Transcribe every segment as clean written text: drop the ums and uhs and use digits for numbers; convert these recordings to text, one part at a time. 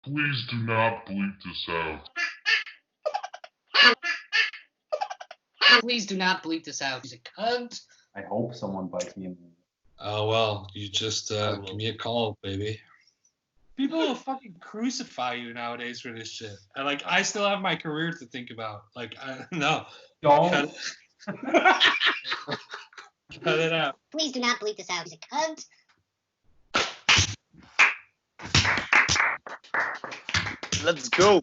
Please do not bleep this out. Please do not bleep this out. He's a cunt. I hope someone bites me in the... Oh, well, you just give me a call, baby. People will fucking crucify you nowadays for this shit. And, like, I still have my career to think about. Like, no. Don't. Cut it out. Please do not bleep this out. He's a cunt. Let's go.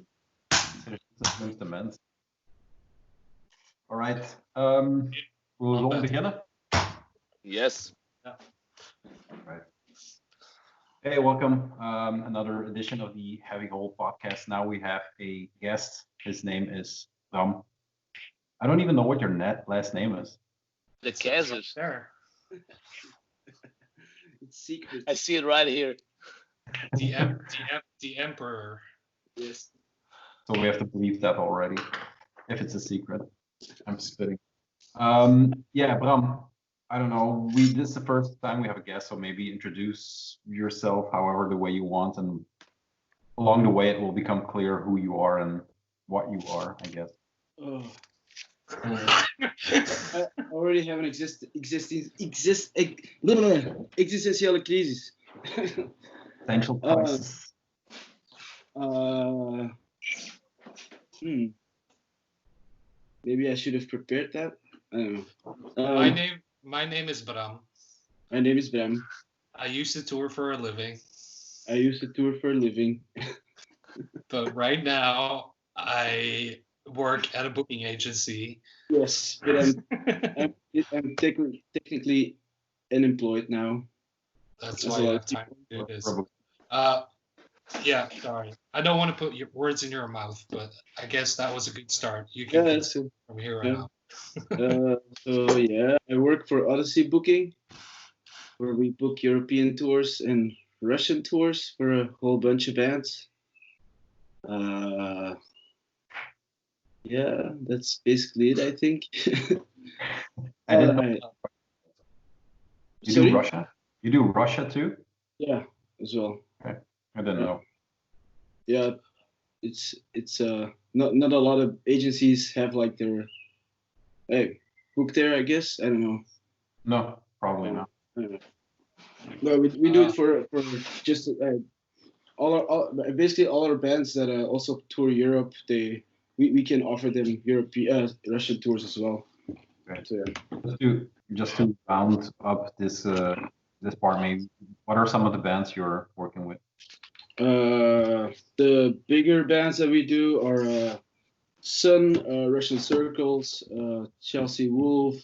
Alright, we gewoon beginnen? Yes. Right. Hey, welcome. Another edition of the Heavy Hole podcast. Now we have a guest. His name is Bram. I don't even know what your last name is. The Kaiser. There. It's secret. I see it right here. The Emperor. Yes. So we have to believe that already. If it's a secret. I'm spitting. Yeah, Bram. I don't know. This is the first time we have a guest, so maybe introduce yourself however the way you want, and along the way it will become clear who you are and what you are, I guess. Oh. I already have an existentiële crisis. Essential crisis. Maybe I should have prepared that. I don't know. My name is Bram. My name is Bram. I used to tour for a living. But right now I work at a booking agency. Yes, but I'm technically unemployed now. That's why I have time to do this. Yeah, sorry. I don't want to put your words in your mouth, but I guess that was a good start. You can that's it. from here on out. So yeah, I work for Odyssey Booking, where we book European tours and Russian tours for a whole bunch of bands. Yeah, that's basically it, I think. I didn't know. You do Russia? You do Russia too? Yeah, as well. Okay. I don't know. Yeah, it's not a lot of agencies have like their book there, I guess. I don't know. No, probably not. I don't know. No, we do it for just basically all our bands that also tour Europe. We can offer them European Russian tours as well. Right. So, yeah. Just to round up this part, maybe what are some of the bands you're working with? The bigger bands that we do are Sun, Russian Circles, Chelsea Wolf.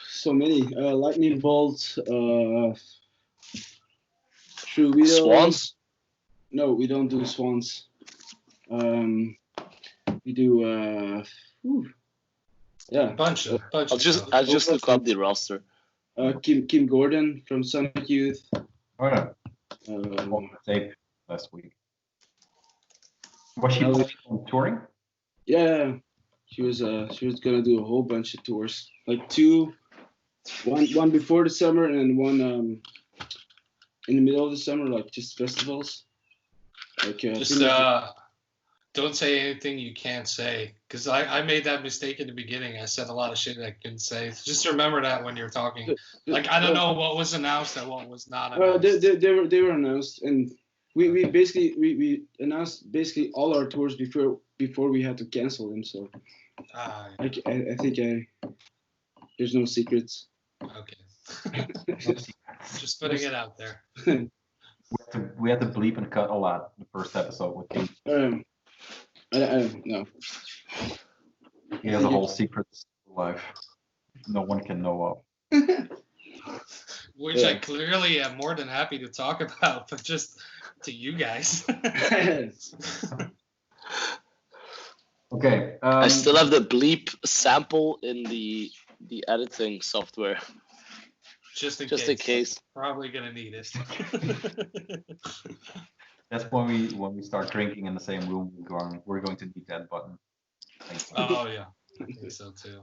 So many. Lightning Bolt. True Widow. Swans? No, we don't do Swans. We do. Yeah. Bunch of I'll just look up the roster. Kim Gordon from Sonic Youth. Oh yeah. On the tape last week. Was she on touring? Yeah, she was gonna do a whole bunch of tours, like one before the summer and one in the middle of the summer, like just festivals. Like just don't say anything you can't say, because I made that mistake in the beginning. I said a lot of shit I couldn't say. Just remember that when you're talking. Like, I don't know what was announced and what was not announced. They were announced, and we basically announced basically all our tours before we had to cancel them. So I think there's no secrets. Okay. Just putting it out there. We had to bleep and cut a lot the first episode with him. I don't know. He has a whole secret life no one can know of. Which I clearly am more than happy to talk about, but just to you guys. Okay. I still have the bleep sample in the editing software. Just in case. Probably gonna need it. That's when we start drinking in the same room. We're going to need that button. Oh yeah, I think so too.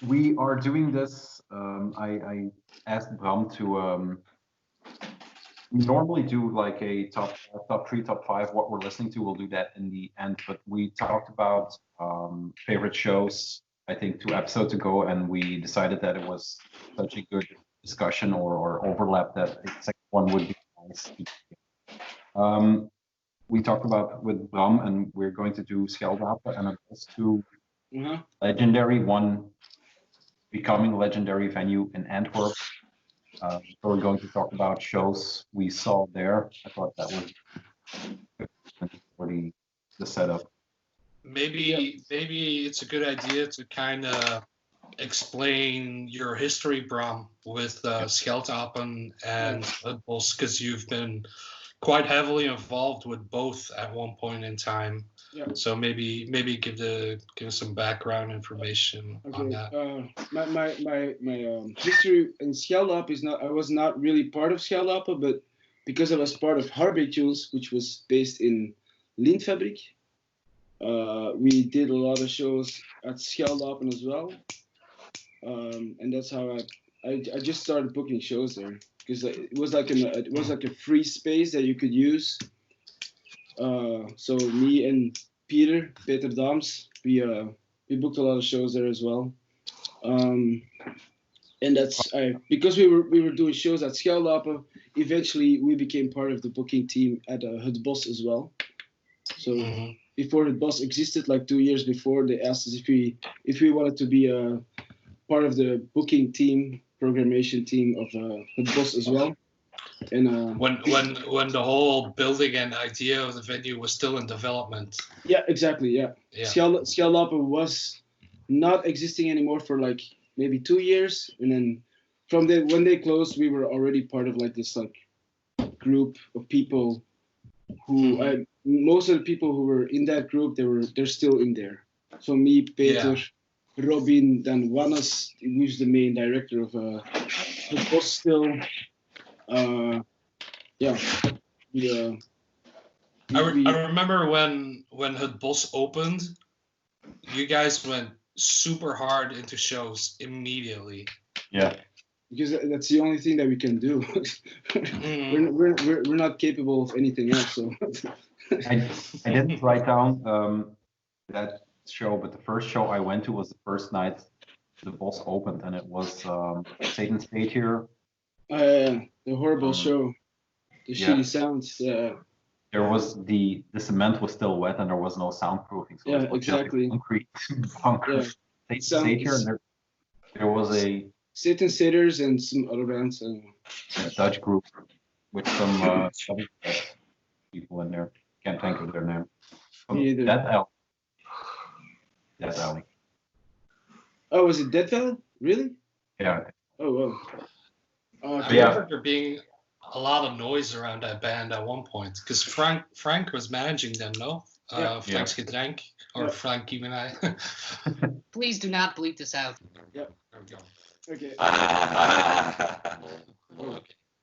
We are doing this. I asked Bram to we normally do like a top 3, top 5, what we're listening to. We'll do that in the end. But we talked about favorite shows, I think 2 episodes ago, and we decided that it was such a good discussion or overlap that a second one would be nice. We talked about with Bram, and we're going to do Scheld'apen and Het Bos, 2 legendary, one becoming legendary venue in Antwerp. So we're going to talk about shows we saw there. I thought that was good for the setup. Maybe it's a good idea to kind of explain your history, Bram, with Scheld'apen and Het Bos, because you've been quite heavily involved with both at one point in time. Yeah. So maybe give some background information on that. My history in Scheld'apen is not. I was not really part of Scheld'apen, but because I was part of Harbetunes, which was based in Lintfabrik, we did a lot of shows at Scheld'apen as well, and that's how I just started booking shows there because it was like a free space that you could use. So me and Peter Dams, we booked a lot of shows there as well, and that's because we were doing shows at Scheld'apen. Eventually, we became part of the booking team at Het Bos as well. So before Het Bos existed, like 2 years before, they asked us if we wanted to be a part of the booking team, programmation team of Het Bos as well. And when the whole building and idea of the venue was still in development. Yeah, exactly. Yeah. Scheld'apen was not existing anymore for like maybe 2 years, and then when they closed, we were already part of like this like group of people who most of the people who were in that group they're still in there. So me, Peter, Robin, then Wannes, who's the main director of Het Bos still. I remember when Het Bos opened, you guys went super hard into shows immediately. Yeah. Because that's the only thing that we can do. We're not capable of anything else. So I didn't write down that show, but the first show I went to was the first night the Bos opened, and it was Satan Stayed Here. The horrible show, the shitty sounds. There was the cement was still wet, and there was no soundproofing. So it was exactly. Concrete bunker. Satan Stayed Here, and there was a Satyrs and some other bands. a Dutch group with some other people in there. Can't think of their name. Death Alley. Oh, was it Death Alley? Really? Yeah. Oh, wow. I remember there being a lot of noise around that band at one point because Frank was managing them, no? Frank's Gedränk or Frank even I. Please do not bleep this out. Yeah. There we go. Okay.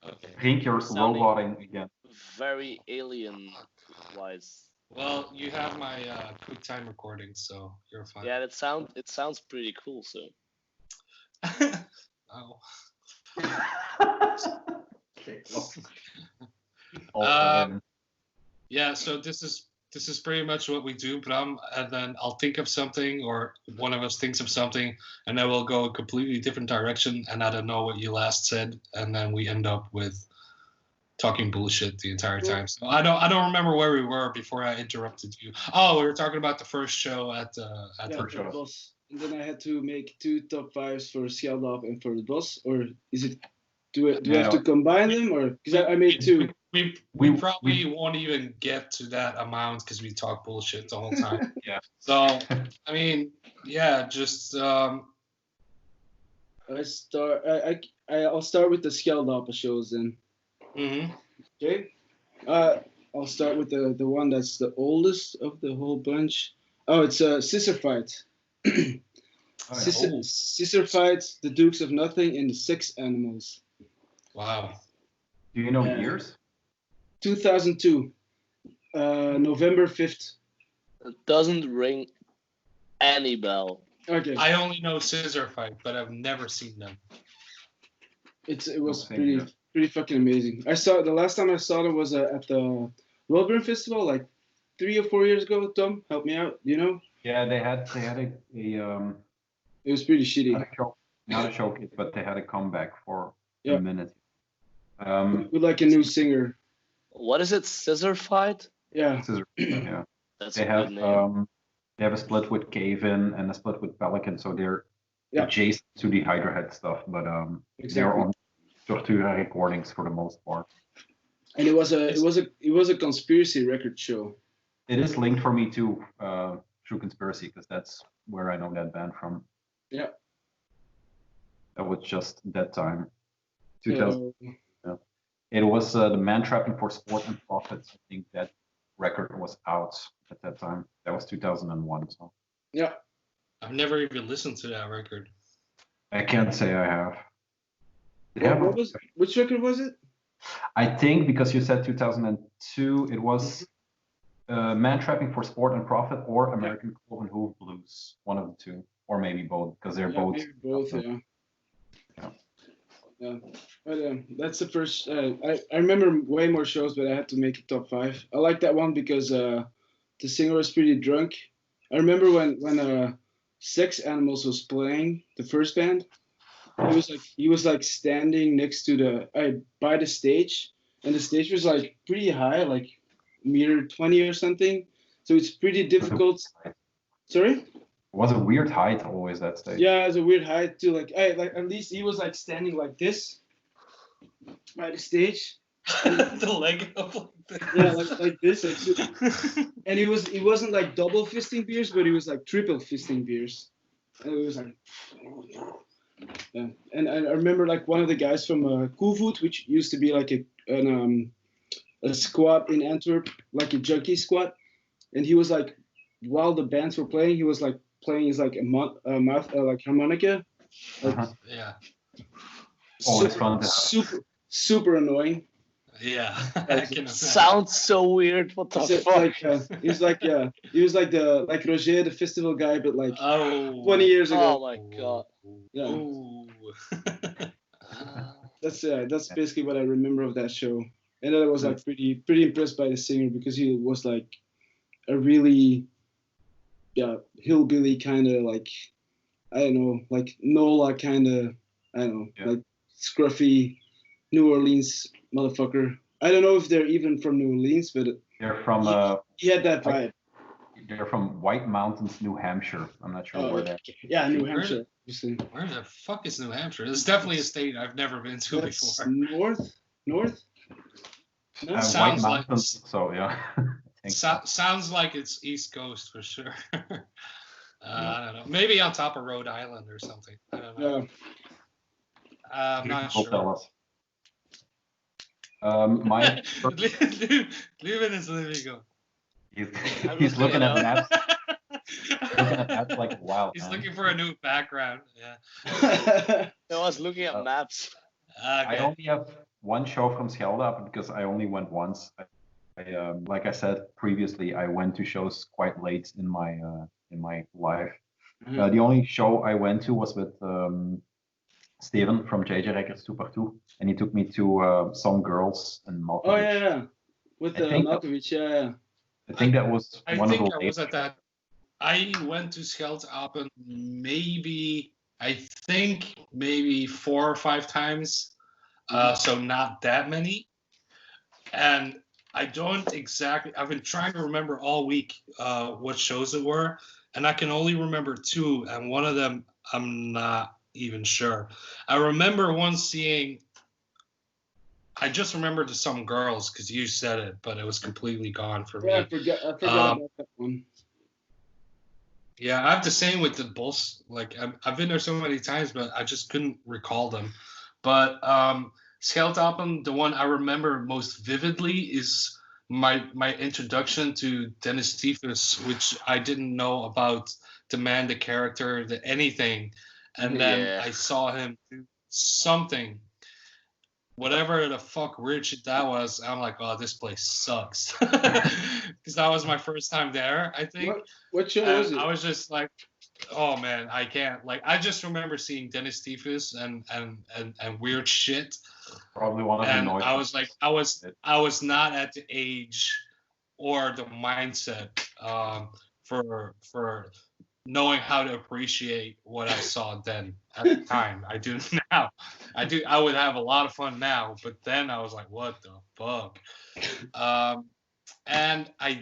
Okay. Drink your roboting again. Very alien-wise. Well, you have my QuickTime recording, so you're fine. Yeah, it sounds pretty cool. So. Oh. Yeah, so this is pretty much what we do, Bram, and then I'll think of something, or one of us thinks of something, and then we'll go a completely different direction, and I don't know what you last said, and then we end up with talking bullshit the entire time. So I don't remember where we were before I interrupted you. Oh, we were talking about the first show at Het Bos. And then I had to make 2 top 5s for Scheld'apen and for Het Bos, or is it? Do I have to combine them, or because I made 2? We probably won't even get to that amount because we talk bullshit the whole time. Yeah. So I mean, just. I'll start with the Scheld'apen shows then. Mm-hmm. Okay. I'll start with the one that's the oldest of the whole bunch. Oh, it's a Scissor Fight. Scissor Fight, The Dukes of Nothing, and the Sex Animals. Wow. Do you know years? 2002, November 5th. It doesn't ring any bell. Okay. I only know Scissor Fight, but I've never seen them. It was pretty pretty fucking amazing. I saw the last time I saw them was at the Wilburn Festival, like 3 or 4 years ago. Tom, help me out. You know? Yeah, they had a It was pretty shitty. not a showcase, but they had a comeback for Yeah. a minute. With like a new singer. What is it? Scissor Fight? Yeah. Yeah. That's They a have good name. they have a split with Cave-In and a split with Pelican, so they're Yeah. adjacent to the Hydra Head stuff, but they're Exactly. on Tortura recordings for the most part. And it was a conspiracy record show. It is linked for me to True Conspiracy, because that's where I know that band from. Yeah. That was just that time. 2000. So, It was the Man Trapping for Sport and Profits. I think that record was out at that time. That was 2001. So yeah. I've never even listened to that record. I can't say I have. Yeah, Which record was it? I think because you said 2002, it was Man Trapping for Sport and Profit or American Cloven Hoof Blues. One of the two, or maybe both, because they're both. Maybe both, yeah. Yeah, but that's the first. I remember way more shows, but I had to make it top 5. I like that one because the singer was pretty drunk. I remember when Sex Animals was playing the first band. He was like standing next to by the stage, and the stage was like pretty high, like meter 20 or something. So it's pretty difficult. Sorry. It was a weird height always, that stage. Yeah, it's a weird height too. Like at least he was like standing like this by the stage. The leg up like this. Yeah, like this. And he wasn't like double fisting beers, but he was like triple fisting beers. And it was like, yeah. And I remember like one of the guys from Cool Food, which used to be like a squad in Antwerp, like a junkie squad, and he was like, while the bands were playing, he was like playing his like like harmonica. Like, Yeah. Always fun to have. super annoying. Yeah. I can imagine. Sounds so weird. What the So, fuck? like, he was like Roger, the festival guy, but like Oh. 20 years ago. Oh my god. Yeah, Ooh. that's basically what I remember of that show. And then I was like pretty impressed by the singer because he was like a really hillbilly kind of like, I don't know, like Nola kind of, I don't know, like scruffy New Orleans motherfucker. I don't know if they're even from New Orleans, but They're from he had that vibe. they're from White Mountains, New Hampshire. I'm not sure where they're. Yeah, New Where Hampshire. obviously. Where the fuck is New Hampshire? It's definitely a state I've never been to That's before. north. No? White Sounds like- Mountains. So yeah. I think Sounds like it's East Coast for sure. I don't know. Maybe on top of Rhode Island or something. I don't know. I'm not People sure. tell us. My Leuven is living go. he's looking at maps. Looking at maps like wow. He's man. looking for a new background. Yeah. I was looking at maps. I Okay. only have one show from Scheld'apen because I only went once. Like I said previously, I went to shows quite late in my life. The only show I went to was with Steven from JJ Records 2x2, and he took me to Some Girls in Malkovich. Oh yeah. With I think that- Malkovich, yeah. I think that was I one think of the I was at that. I went to Scheld'apen maybe 4 or 5 times, so not that many. And I don't exactly. I've been trying to remember all week what shows it were, and I can only remember 2, and one of them I'm not even sure. I remember once seeing. I just remembered Some Girls because you said it, but it was completely gone for me. Yeah, I forgot about that one. Yeah, I have the same with the Bulls. Like I've been there so many times, but I just couldn't recall them. But Scheld'apen, the one I remember most vividly is my introduction to Dennis Stephens, which I didn't know about the man, the character, the anything, and then I saw him do something. Whatever the fuck weird shit that was, I'm like, oh, this place sucks. Because that was my first time there, I think. What show was it? I was just like, Oh man, I can't. Like, I just remember seeing Dennis Tiefus and weird shit, Probably one of the and noise. I was like, I was not at the age or the mindset for knowing how to appreciate what I saw then at the time. I do now. I would have a lot of fun now, but then I was like, what the fuck? And I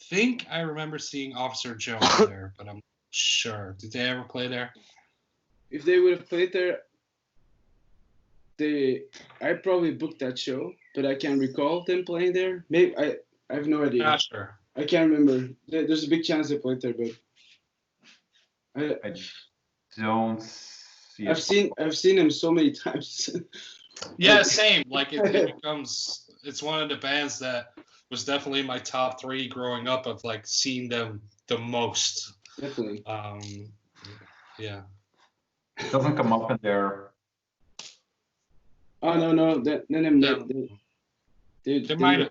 think I remember seeing Officer Jones there, but I'm not sure. Did they ever play there? If they would have played there, I probably booked that show, but I can't recall them playing there. Maybe I have no idea. Not sure. I can't remember. There's a big chance they played there, but I don't see. I've seen them so many times. Yeah, same. Like it becomes. It's one of the bands that was definitely my top 3 growing up of like seeing them the most. Definitely. Yeah. It doesn't come up in there. Oh no. They might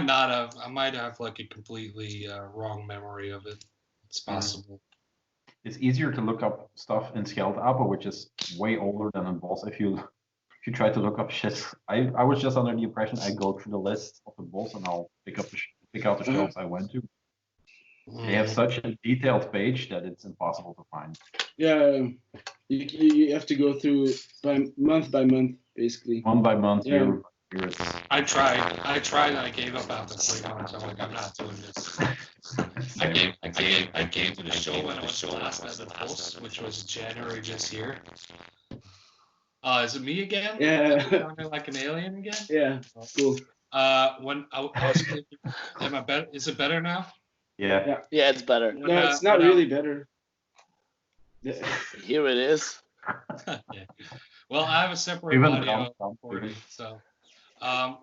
not have. I might have like a completely wrong memory of it. It's possible. It's easier to look up stuff in Scheld'apen, which is way older than in Bos. If you try to look up shit, I was just under the impression I go through the list of the Bos and I'll pick out the shows I went to. They have such a detailed page that it's impossible to find. Yeah, you have to go through by month, basically. Month by month, Yeah. year. I tried and I gave up after 3 months. I'm like, I'm not doing this. I came to the show when I was last at the Pulse, which was January this year. Is it me again? Yeah. Sounding like an alien again? Yeah, cool. When I was thinking, am I better? Is it better now? Yeah. Yeah, it's better. No, it's not really better. Yeah. Here it is. Yeah. Well, I have a separate Even audio Bram, recording, so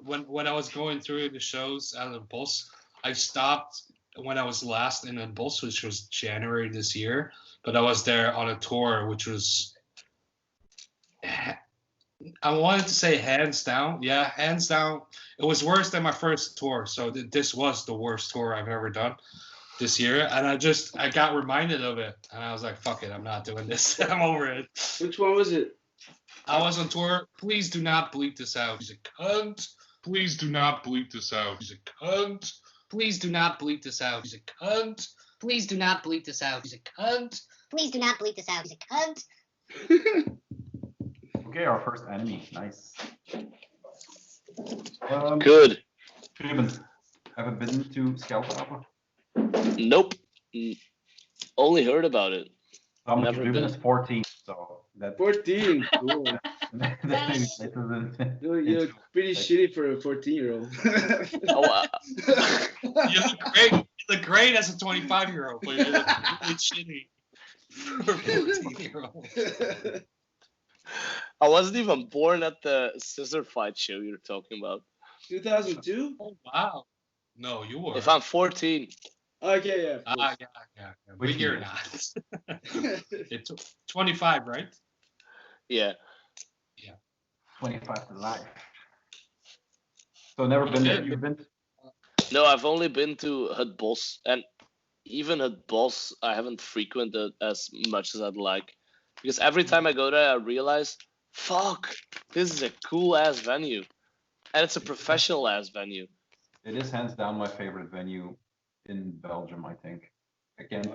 when I was going through the shows at the Bos, I stopped when I was last in the Bos, which was January this year, but I was there on a tour, which was, I wanted to say hands down. Yeah, hands down. It was worse than my first tour, so this was the worst tour I've ever done this year, and I got reminded of it, and I was like, fuck it, I'm not doing this. I'm over it. Which one was it? I was on tour. Please do not bleep this out. He's a cunt. Please do not bleep this out. He's a cunt. Please do not bleep this out. He's a cunt. Please do not bleep this out. He's a cunt. Please do not bleep this out. He's a cunt. Okay, our first enemy. Nice. Good. Ruben, ever been to Scheld'apen? Nope. Only heard about it. Never Ruben been. is 14, so that's 14. Cool. that's You're pretty shitty for a 14-year-old. Oh, You look great as a 25-year-old, but you look really shitty for a 14-year-old. I wasn't even born at the scissor fight show you're talking about. 2002? Oh wow! No, you were. If I'm 14, Okay, yeah. of course. Yeah. But Which you're year? not. It's 25, right? yeah. 25 to life. So never been there. You've been. No, I've only been to Het Bos, and even Het Bos I haven't frequented as much as I'd like. Because every time I go there, I realize, fuck, this is a cool ass venue. And it's a professional ass venue. It is hands down my favorite venue in Belgium, I think. Again,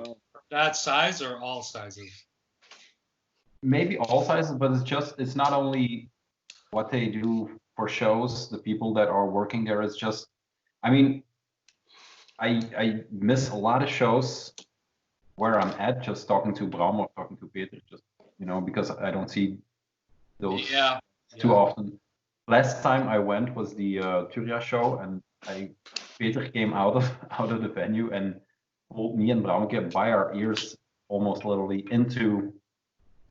That size or all sizes? maybe all sizes, but it's not only what they do for shows, the people that are working there. It's just, I mean, I miss a lot of shows where I'm at, just talking to Bram or talking to Peter, just, because I don't see those too often. Last time I went was the Turia show, and Peter came out of the venue and pulled me and Brammeke by our ears, almost literally, into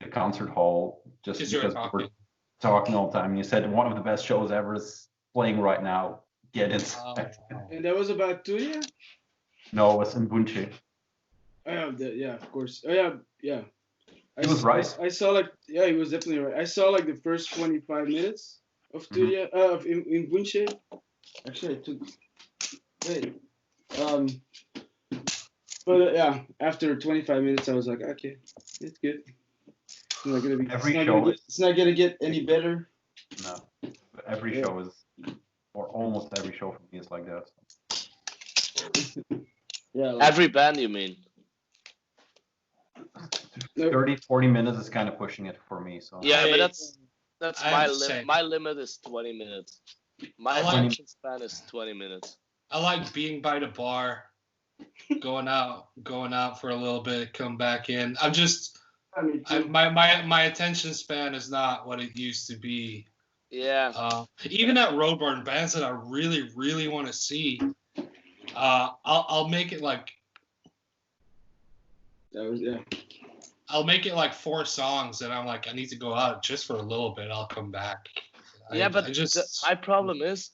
the concert hall, just because we were talking all the time. And you said one of the best shows ever is playing right now. Get inside. And that was about Turia? No, it was in Bunche. Yeah, of course. Oh, yeah. He was right. I saw he was definitely right. I saw the first 25 minutes of Turia, in Bunche. Actually, I took. Wait. But yeah, after 25 minutes, I was like, okay, it's good. It's not gonna be. Every it's not show gonna get, it's not gonna get any better. No, but every Yeah. show is, or almost every show for me is like that. Yeah. Like, Every band, you mean? 30, 40 minutes is kind of pushing it for me. So Yeah, but I- that's I my have to say- my limit is 20 minutes. My I like- attention span is 20 minutes. I like being by the bar, going out for a little bit, come back in. I'm just me too. my attention span is not what it used to be. Yeah. Even at road barn bands that I really want to see, I'll make it like That was yeah. I'll make it like 4 songs, and I'm like, I need to go out just for a little bit. I'll come back. Yeah, but my problem is,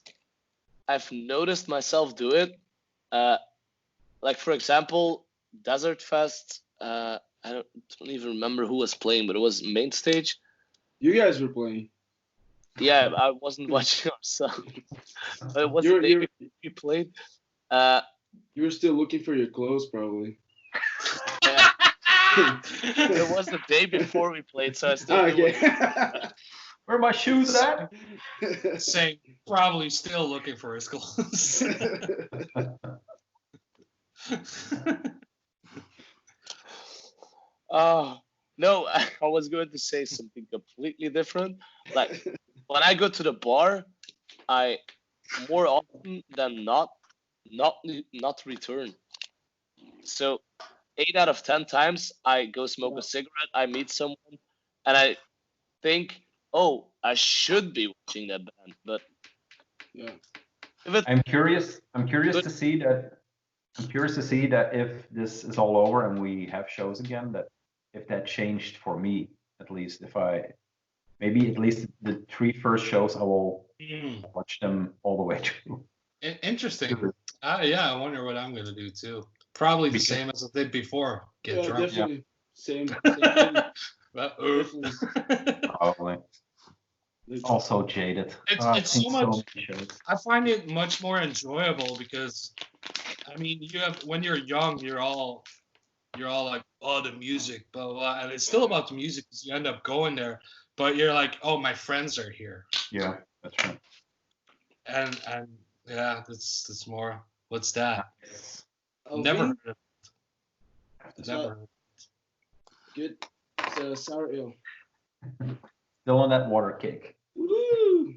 I've noticed myself do it. Like for example, Desert Fest. I don't even remember who was playing, but it was main stage. You guys were playing. Yeah, I wasn't watching our song. But it was the You're- day you're- before we played. You were still looking for your clothes, probably. It was the day before we played, so I still. Oh, knew okay. where are my shoes at? saying probably still looking for his clothes. No, I was going to say something completely different. Like when I go to the bar, I more often than not return. So 8 out of 10 times I go smoke a cigarette, I meet someone, and I think, oh, I should be watching that band, but Yeah. if it, I'm curious Good. to see that. I'm curious to see that if this is all over and we have shows again, that if that changed for me, at least if I maybe at least the 3 first shows I will watch them all the way through. Interesting. Yeah, I wonder what I'm gonna do too. Probably the same as I did before. Get Yeah, drunk. definitely. Same thing. But, Probably. Like, Also jaded. It's- I've it's seen so much- many shows. I find it much more enjoyable because, I mean, when you're young, you're all like, oh, the music, blah blah, blah. And it's still about the music because you end up going there, but you're like, oh, my friends are here, Yeah, that's right. and yeah, that's more. What's that? Alvin, Never heard of It's it. Never. not- heard of Good. It's a sour ale. Still on that water kick. Woo!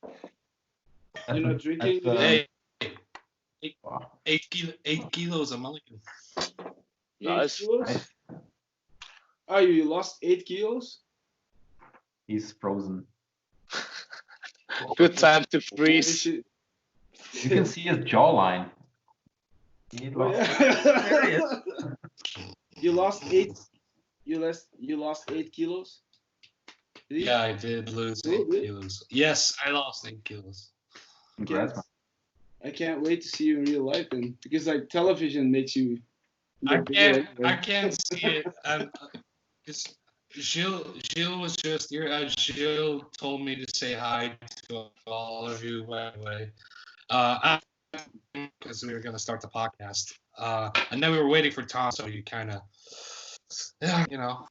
That's You're not a- drinking that's, it. Hey, wow. 8 kilos a mulligan. nice. 8 kilos? Nice. Oh, you lost 8 kilos? He's frozen. Good time to You freeze. should- You can see his jawline. He Oh, lost. yeah. There he is. You lost 8. You lost 8 kilos. Did you? Yeah, I did lose Oh, 8 really? kilos. Yes, I lost 8 kilos. Congrats, man. I can't wait to see you in real life, and because like television makes you. I look can't. bigger, I can't see it. Because Gilles was just here. Gilles told me to say hi to all of you, by the way. Because we were going to start the podcast. And then we were waiting for Tom, so you kind of, yeah, you know,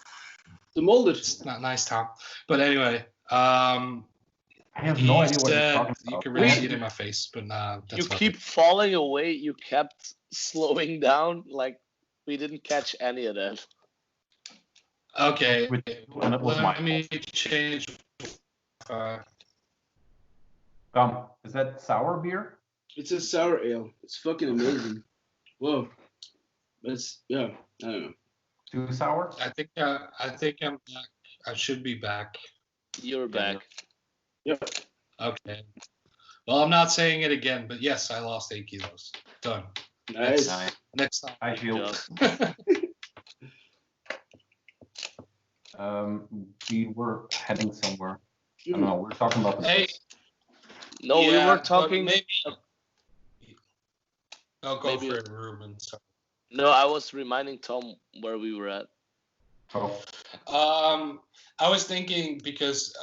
The Mulder. it's not nice, Tom. But anyway, I have no idea what you're talking you about. can really see it in my face, but that's You about keep it. falling away. You kept slowing down. Like we didn't catch any of that. Okay, And it was my let me change. Is that sour beer? It's a sour ale. It's fucking amazing. Whoa. That's yeah. I don't know. Too sour? I think I'm back. I should be back. You're back. Yep. Okay. Well, I'm not saying it again, but yes, I lost 8 kilos. Done. Nice. Nice. Next time. I feel. job. We were heading somewhere. I don't know. We're talking about. Hey. No, we yeah, were but talking. Maybe. I'll go Maybe- for it, Ruben. Sorry. No, I was reminding Tom where we were at. Oh, I was thinking because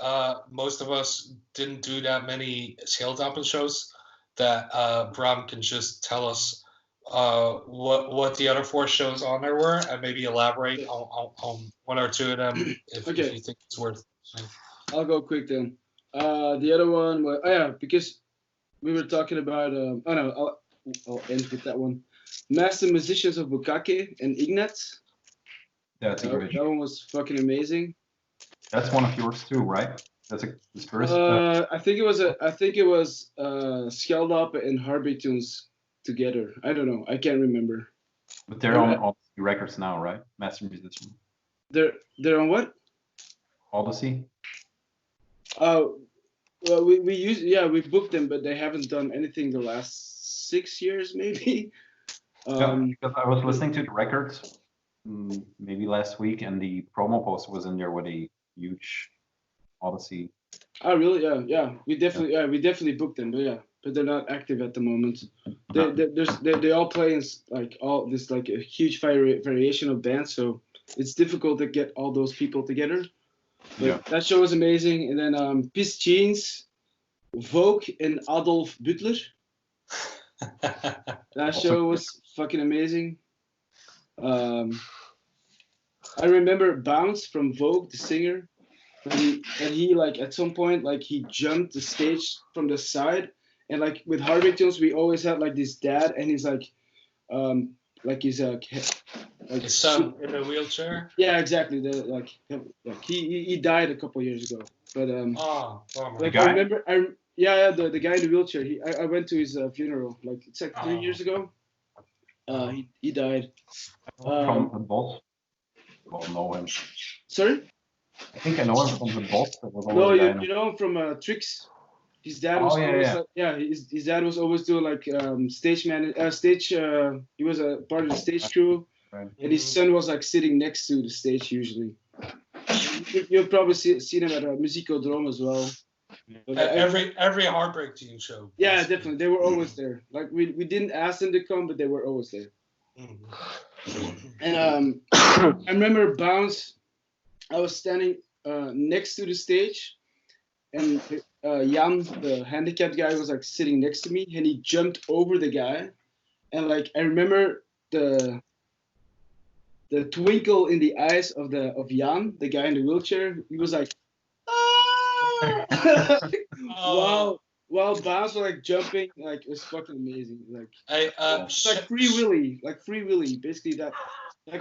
most of us didn't do that many Scheld'apen shows that Bram can just tell us what the other 4 shows on there were, and maybe elaborate on 1 or 2 of them if Okay. you think it's worth saying. I'll go quick then. The other one was because we were talking about I'll end with that one. Master Musicians of Bukkake and Ignatz. That's a great. That one was fucking amazing. That's one of yours too, right? That's his first. I think it was Scheld'apen and Harbytunes together. I don't know. I can't remember. But they're on Odyssey Records now, right? Master Musician. They're on what? Odyssey. Well, we booked them, but they haven't done anything the last 6 years, maybe. Because I was listening to the records maybe last week, and the promo post was in there with a huge Odyssey. Oh, really? Yeah. We definitely booked them, but they're not active at the moment. They all play in all this a huge variation of bands, so it's difficult to get all those people together. But that show was amazing. And then Pis Jeans, Vogue, and Adolf Butler. That show was fucking amazing. I remember Bounce from Vogue, the singer, and he at some point he jumped the stage from the side, and with Harbytunes we always had this dad, and he's his son in a wheelchair. Yeah, exactly. He died a couple years ago, but the guy? I remember the guy in the wheelchair. I went to his funeral it's 3 years ago. He died. From The Bos. I know him. Sorry? I think I know him from The Bos. No, you know him from Tricks. His dad was his dad was always doing stage. He was a part of the stage crew, right. And his son was sitting next to the stage usually. You'll probably see them at Musicodrome as well. Every Heartbreak Team show. Yeah, definitely. They were always there. We didn't ask them to come, but they were always there. And I remember Bounce. I was standing next to the stage, and Jan, the handicapped guy, was sitting next to me, and he jumped over the guy, and I remember the twinkle in the eyes of Jan, the guy in the wheelchair. He was like, ah! While Bounce was jumping, it was fucking amazing. Free Willy, basically that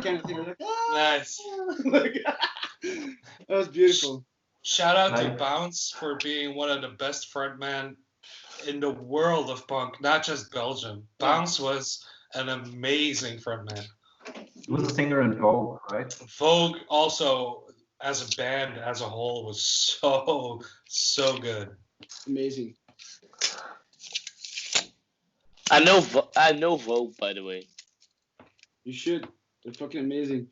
kind of thing. I was nice. That was beautiful. Shout out to Bounce for being one of the best frontmen in the world of punk, not just Belgium. Bounce was an amazing frontman. He was a singer in Vogue, right? Vogue also, as a band as a whole, was so good. Amazing. I know Vogue, by the way. You should. They're fucking amazing.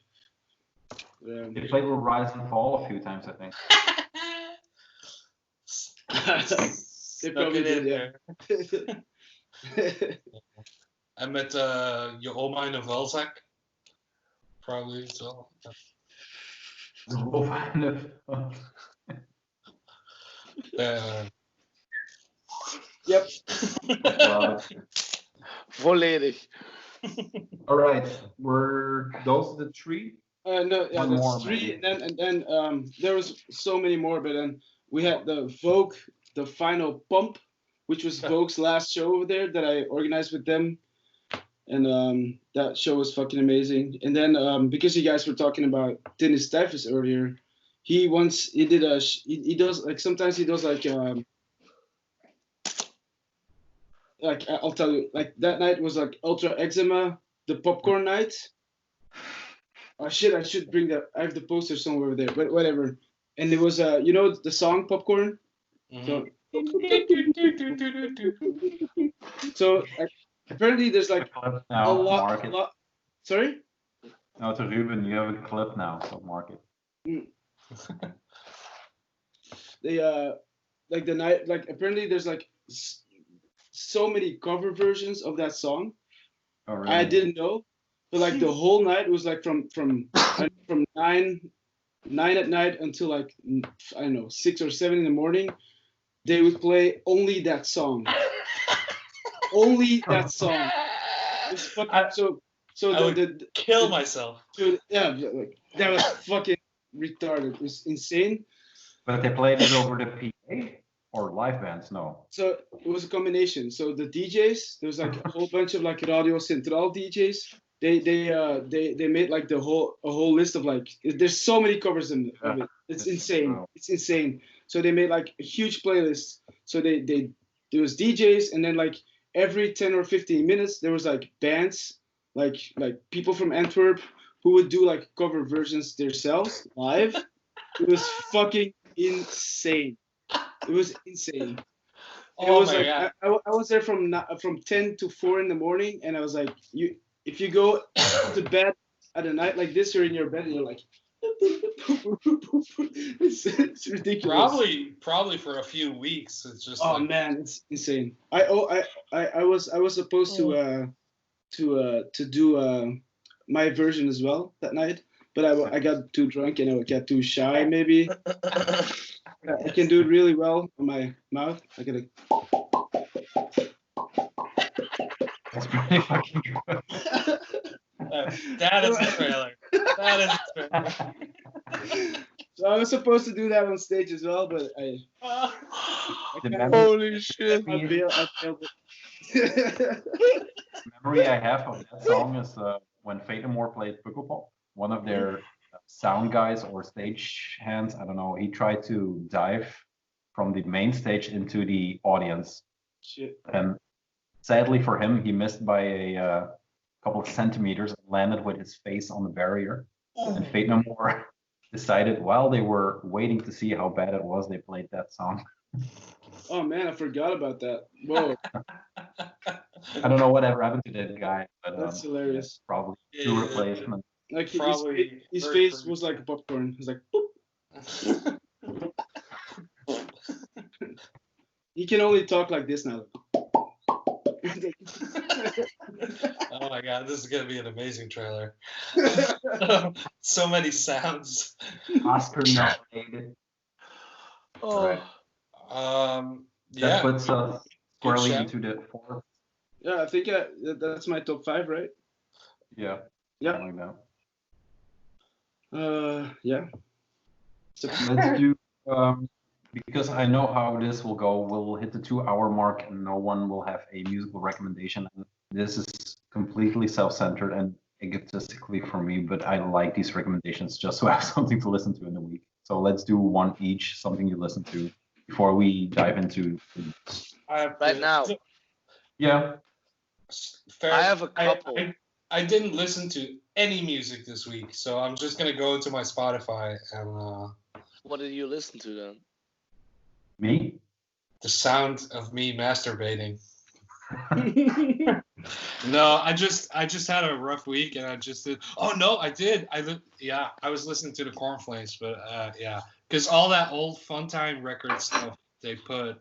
They played with Rise and Fall a few times, I think. They probably did, yeah. I met Je oma in de Velzak. Probably as well. Yep. Volledig. All right, were those the 3? No, yeah, that's 3, and then there was so many more, but then we had the Vogue, the Final Pump, which was Vogue's last show over there that I organized with them, and that show was fucking amazing. And then because you guys were talking about Dennis Typhus earlier, sometimes he does I'll tell you, that night was Ultra Eczema, the Popcorn night. Oh shit, I should bring that. I have the poster somewhere over there, but whatever. And it was, the song Popcorn? Mm-hmm. So apparently there's a lot. Sorry? No, to Ruben, you have a clip now, so mark it. The night, apparently there's so many cover versions of that song. Oh, really? I didn't know, but the whole night was from 9 at night until I don't know 6 or 7 in the morning. They would play only that song, only that song. it's fucking so I would the kill myself. dude, yeah, like that was fucking retarded. It was insane. But they played it over the PA or live bands? No. So it was a combination. So the DJs, there was like a whole bunch of like Radio Central DJs. They made like a whole list of like there's so many covers of it. It's insane. It's insane. So they made like a huge playlist. So there was DJs, and then like every 10 or 15 minutes there was like bands, like people from Antwerp who would do like cover versions themselves live. It was fucking insane. It was insane. And Oh it was my like god. I was there from 10 to 4 in the morning, and I was like, if you go to bed at a night like this, you're in your bed and you're like, it's ridiculous. Probably for a few weeks. It's just Oh like, man, it's insane. I was supposed to do my version as well that night, but I got too drunk and I got too shy maybe. I can do it really well on my mouth. I gotta. That's pretty fucking good. that is the trailer. That is the trailer. So I was supposed to do that on stage as well, but I The can't- Holy shit. I failed it. memory I have of that song is when Fatamore played Pukkelpop. One of their sound guys or stage hands, I don't know, he tried to dive from the main stage into the audience. Shit. And sadly for him, he missed by a couple of centimeters and landed with his face on the barrier. And Fate No More decided while they were waiting to see how bad it was, they played that song. Oh man, I forgot about that. Whoa, I don't know whatever happened to that guy, but that's hilarious. probably Yeah. two replacement. Like Probably his very face true. was like popcorn. He's like, boop. He can only talk like this now. Oh my god, this is gonna be an amazing trailer. So many sounds. Oscar nominated. Oh. Right. That Yeah. puts us squarely shout. into the fourth. Yeah, I think that's my top 5, right? Yeah. Yeah. Something like that. Yeah. Let's do because I know how this will go. We'll hit the 2-hour mark and no one will have a musical recommendation. This is completely self-centered and egotistically for me, but I like these recommendations just to have something to listen to in the week. So let's do one each, something you listen to before we dive into. Right now. Yeah. Fair. I have a couple. I didn't listen to any music this week, so I'm just gonna go into my Spotify and What did you listen to then? Me? the sound of me masturbating. No, I just had a rough week and I just did. Oh no, I did. I was listening to the Cornflames, but yeah, because all that old Funtime record stuff they put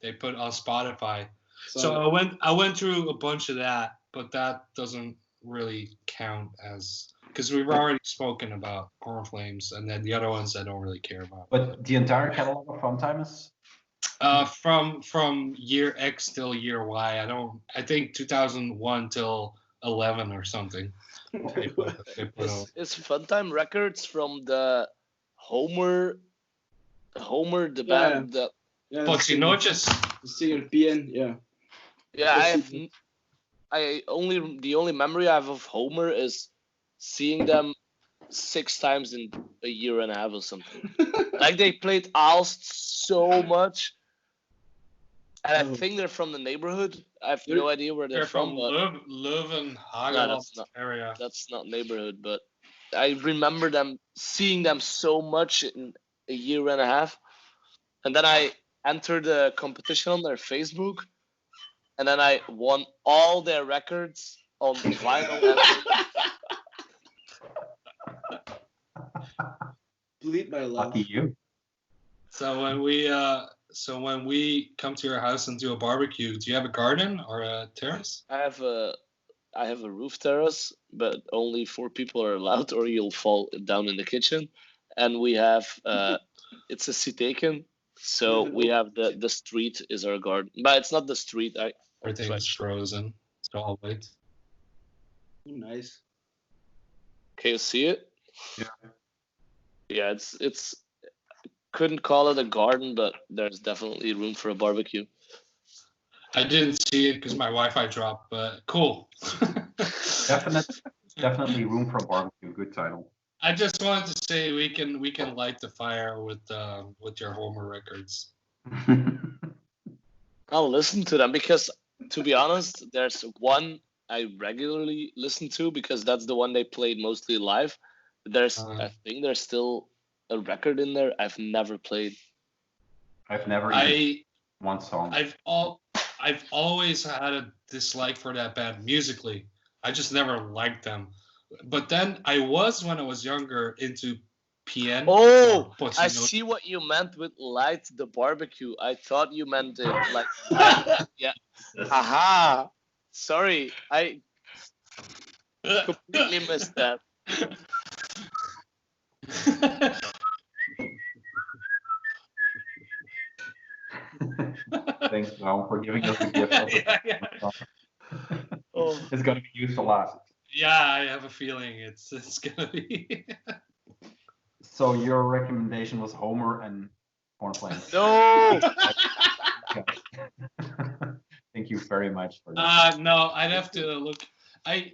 on Spotify. So I went through a bunch of that, but that doesn't really count as because we've already spoken about Cornflames, and then the other ones I don't really care about. But the entire catalog of Funtime is From year X till year Y. I think 2001 till 11 or something. They put out. It's Funtime Records from the Homer, the band that. Yeah, Pochi Noches. the singer PN, yeah. Yeah, the only memory I have of Homer is seeing them 6 times in a year and a half or something. Like they played Aalst so much. And I think they're from the neighborhood. I have no idea where they're from. But Leuven, No, Hageland that's not- area. that's not neighborhood, but I remember seeing them so much in a year and a half. And then I entered a competition on their Facebook, and then I won all their records on vinyl. Bleed my love. lucky you. So when we come to your house and do a barbecue, do you have a garden or a terrace? I have a roof terrace, but only 4 people are allowed, or you'll fall down in the kitchen. And we have it's a siteken, so we have the street is our garden, but it's not the street. Everything is frozen. So I'll wait. Nice. Can you see it? Yeah. Yeah, it's couldn't call it a garden, but there's definitely room for a barbecue. I didn't see it because my Wi-Fi dropped, but cool. Definitely room for a barbecue. Good title. I just wanted to say we can light the fire with your Homer records. I'll listen to them because, to be honest, there's one I regularly listen to because that's the one they played mostly live. I think there's still a record in there I've never played. I've never even one song. I've always had a dislike for that band musically. I just never liked them. But then I was, when I was younger, into PN. Oh, I see what you meant with light the barbecue. I thought you meant it like yeah. Aha. Sorry, I completely missed that. Thanks, Bram, for giving us the gift of Oh. It's gonna be used a lot. Yeah, I have a feeling it's gonna be. So your recommendation was Homer and Cornflakes. No. Thank you very much for that. No, I'd have to look. I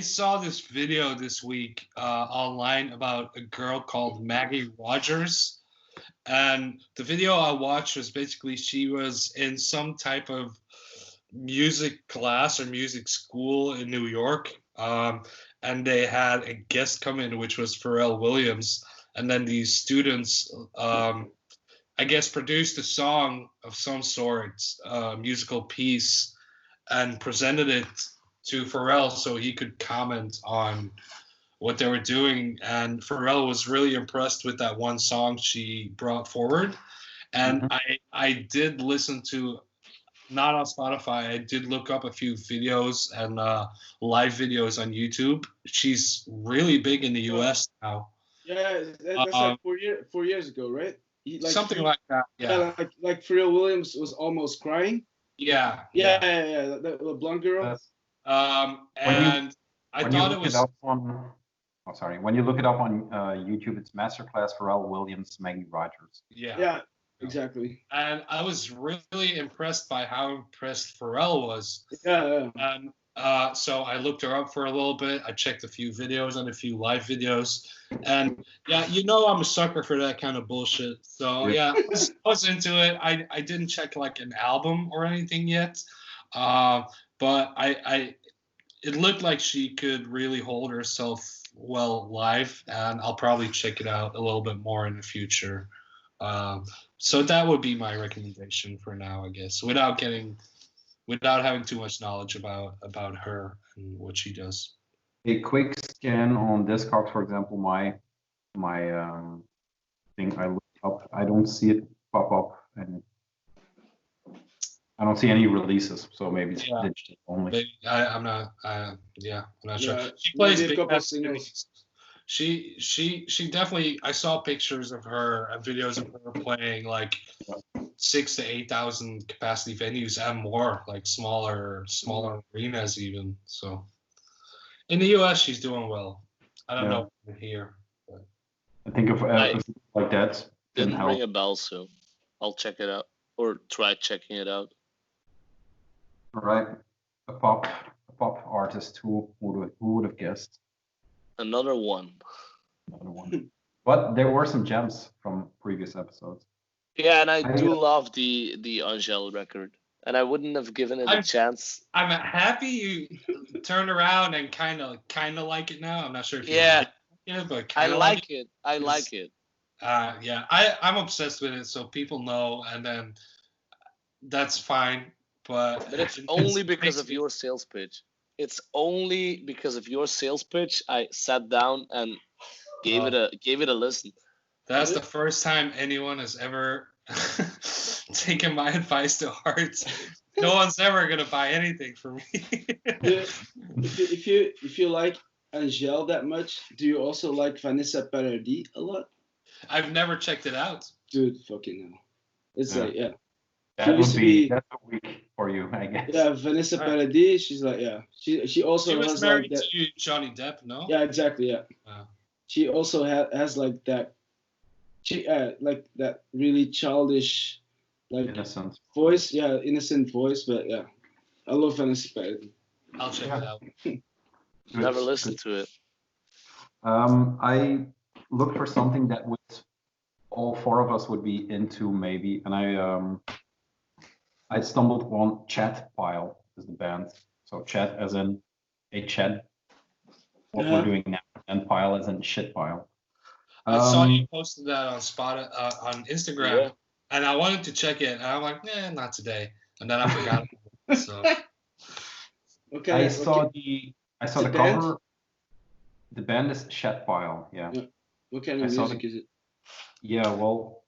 saw this video this week online about a girl called Maggie Rogers, and the video I watched was basically she was in some type of music class or music school in New York, and they had a guest come in, which was Pharrell Williams, and then these students, I guess, produced a song of some sort, musical piece, and presented it to Pharrell so he could comment on what they were doing. And Pharrell was really impressed with that one song she brought forward. And I did listen to, not on Spotify, I did look up a few videos and live videos on YouTube. She's really big in the US now. Yeah, that's like 4 years ago, right? Something like that. Yeah. Like Pharrell Williams was almost crying. Yeah. Yeah. The blonde girl. And I thought it was. When you look it up on YouTube, it's Masterclass Pharrell Williams, Maggie Rogers. Yeah, exactly. And I was really impressed by how impressed Pharrell was. Yeah. And so I looked her up for a little bit. I checked a few videos and a few live videos. And yeah, I'm a sucker for that kind of bullshit. So yeah, I was into it. I didn't check like an album or anything yet. But it looked like she could really hold herself well live, and I'll probably check it out a little bit more in the future. So that would be my recommendation for now, I guess, without having too much knowledge about her and what she does. A quick scan on Discogs, for example, my thing I looked up, I don't see it pop up, and I don't see any releases, so maybe it's digital only. Maybe, I'm not sure. She plays big singles. She definitely. I saw pictures of her and videos of her playing like 6,000 to 8,000 capacity venues and more, like smaller arenas even. So in the US, she's doing well. I don't know here. But. I think of like that Didn't ring a bell, so I'll check it out or try checking it out. All right, a pop artist. Who would have guessed? Another one. But there were some gems from previous episodes. Yeah, and I do love the Angel record, and I wouldn't have given it a chance. I'm happy you turned around and kind of like it now. I'm not sure if you like it, but I like it. I like it. I'm obsessed with it, so people know, and then that's fine. But it's only because of your sales pitch. It's only because of your sales pitch I sat down and gave it a listen. That's the first time anyone has ever taken my advice to heart. No one's ever gonna buy anything from me. If you like Angel that much, do you also like Vanessa Paradis a lot? I've never checked it out. Dude, fucking hell. It's That used would to be be- that's a week for you, I guess. Yeah, Vanessa Paradis. She's like, yeah. She also She was has like married that. to Johnny Depp, no? Yeah, exactly. Yeah. Oh. She also has like that. She like that really childish, like Innocent. voice. Yeah, innocent voice. But yeah, I love Vanessa Paradis. I'll check it out. Good, Never listened good. to it. I looked for something that would all four of us would be into maybe, and I stumbled on Chat Pile is the band. So chat as in a chat, what Uh-huh. we're doing now, and pile as in shit pile. I saw Um, you posted that on on Instagram, Yeah. and I wanted to check it, and I'm like, not today, and then I forgot. So Okay. I saw okay. I saw It's the a band? cover. The band is Chat Pile, yeah. What kind I of saw music is it? Yeah, well,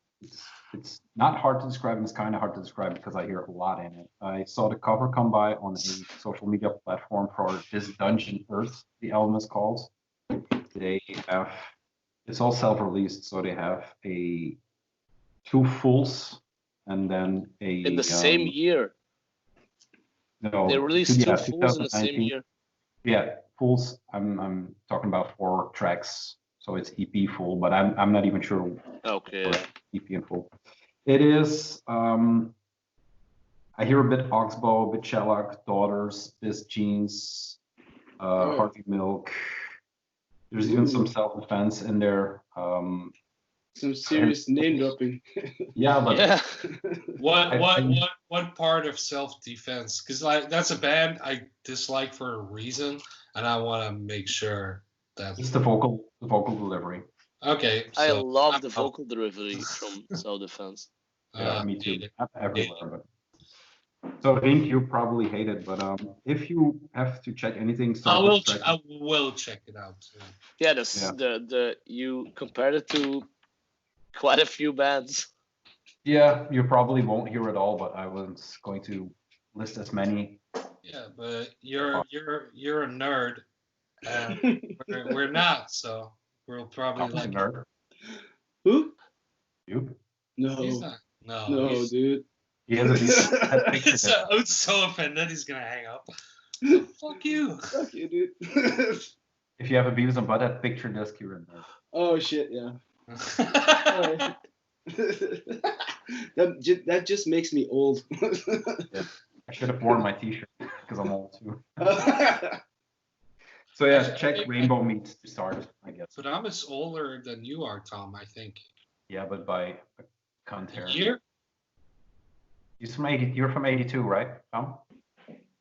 it's not hard to describe, and it's kind of hard to describe because I hear a lot in it. I saw the cover come by on a social media platform for This Dungeon Earth, the album is called. They have, it's all self-released, so they have two fulls and then In the same year. No, They released yeah, two fulls in the same 2019. year. Yeah, fulls. I'm talking about 4 tracks, so it's EP full, but I'm not even sure Okay. for EP in full. It is. I hear a bit Oxbow, a bit Shellac, Daughters, Biz Jeans, Oh. Harvey Milk. There's even some self-defense in there. Some serious name dropping. Yeah, but Yeah. what part of self-defense? Because like that's a band I dislike for a reason, and I want to make sure that. it's the vocal delivery. Okay, I so love the vocal delivery from Self Defense. Yeah, me too. hate it. Not everywhere, but. So Rink, you probably hate it, but if you have to check anything, I will. track. I will check it out. Yeah, Yeah. you compared it to quite a few bands. Yeah, you probably won't hear it all, but I was going to list as many. Yeah, but you're a nerd, and we're not, so we'll probably Top like. nerd. Who? You? No. He's not. No, No, he's, dude. He has a decent picture there. I'm so offended. He's gonna hang up. Fuck you. Fuck you, dude. If you have a Beavis and Butthead picture disc, you're in there. Oh shit, yeah. Alright. that just makes me old. I should have worn my T-shirt because I'm old too. So yeah, check Rainbow Meats to start, I guess. But I'm as older than you are, Tom. I think. Yeah, but by a cunt hair. Year? He's from 80. You're from 82, right, Tom?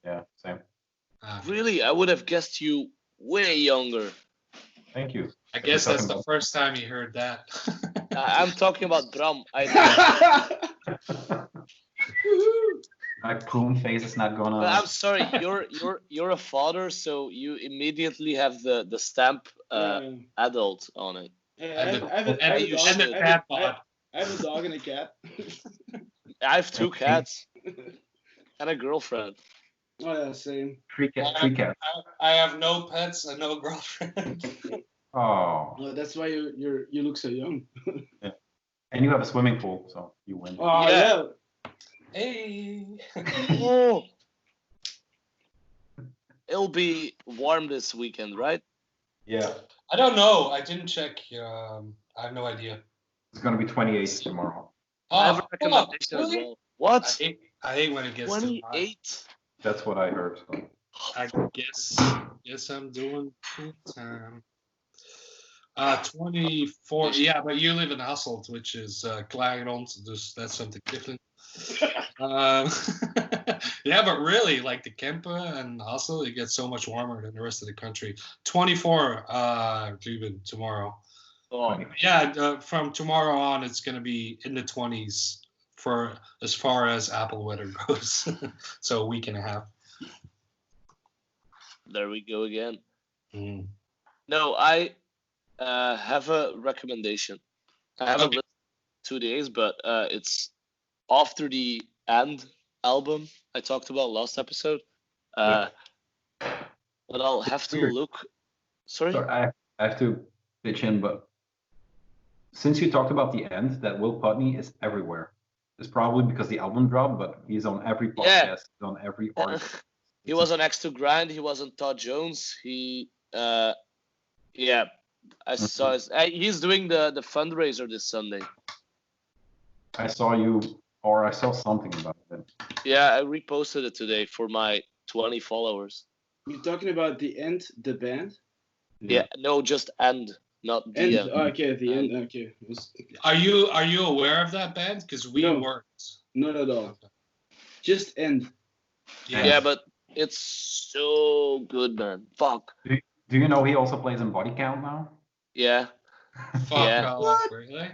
Yeah, same. Really, I would have guessed you way younger. Thank you. I guess that's talking the about- first time you heard that. I'm talking about Bram. My prune face is not gonna. But I'm sorry, you're a father, so you immediately have the stamp adult on it. And the cat bod. I have a dog and a cat. I have 2 cats and a girlfriend. Oh yeah, same. Three cats. I have no pets and no girlfriend. Oh, Well, that's why you look so young. and you have a swimming pool, so you win. Oh Yeah. yeah. Hey. Oh. It'll be warm this weekend, right? Yeah, I don't know. I didn't check. I have no idea. it's gonna be 28 tomorrow. I have a Oh, recommendation as really? well. What? I hate when it gets too hot. 28? That's what I heard. So. I guess I'm doing full time. 24. Yeah, but you live in Hasselt, which is Klagenland, so that's something different. Yeah, but really, like the Kempen and Hasselt, it gets so much warmer than the rest of the country. 24, Ruben, tomorrow. Oh, Yeah, from tomorrow on, it's gonna be in the 20s for as far as Apple weather goes. So a week and a half. there we go again. Mm. No, I have a recommendation. I haven't Okay. listened 2 days, but it's after the End album I talked about last episode. But I'll have to Weird. look. Sorry? Sorry, I have to pitch in, but since you talked about the end, that Will Putney is everywhere. It's probably because the album dropped, but he's on every podcast, Yeah. he's on every article. He was on X to Grind. He was on Todd Jones. He, yeah, I saw his. He's doing the fundraiser this Sunday. I saw something about it. Yeah, I reposted it today for my 20 followers. You're talking about the end, the band? Yeah, no, just End, not And the. okay, the end. Okay, Are you aware of that band? Because we No. weren't. not at all. Just end. Yeah, but it's so good, man. Fuck. Do you know he also plays in Body Count now? Yeah, Fuck Yeah. off, really?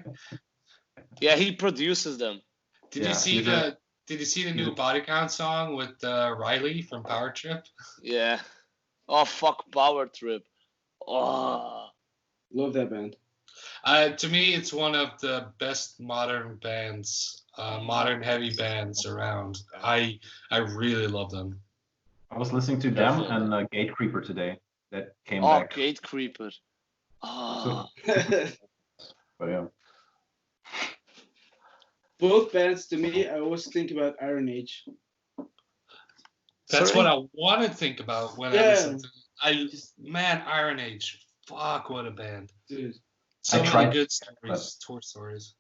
yeah, he produces them. Did Yeah, you see he's a- Did you see the new Body Count song with Riley from Power Trip? Yeah. Oh fuck, Power Trip. Oh. Love that band. To me, it's one of the best modern bands, modern heavy bands around. I really love them. I was listening to them Definitely. and Gate Creeper today. That came Oh, back. Gate Creeper. Oh. But yeah. Both bands to me, I always think about Iron Age. That's Sorry? what I want to think about when I Yeah. listen to man, Iron Age. Fuck, what a band. Dude. So I many tried- good stories, tour stories.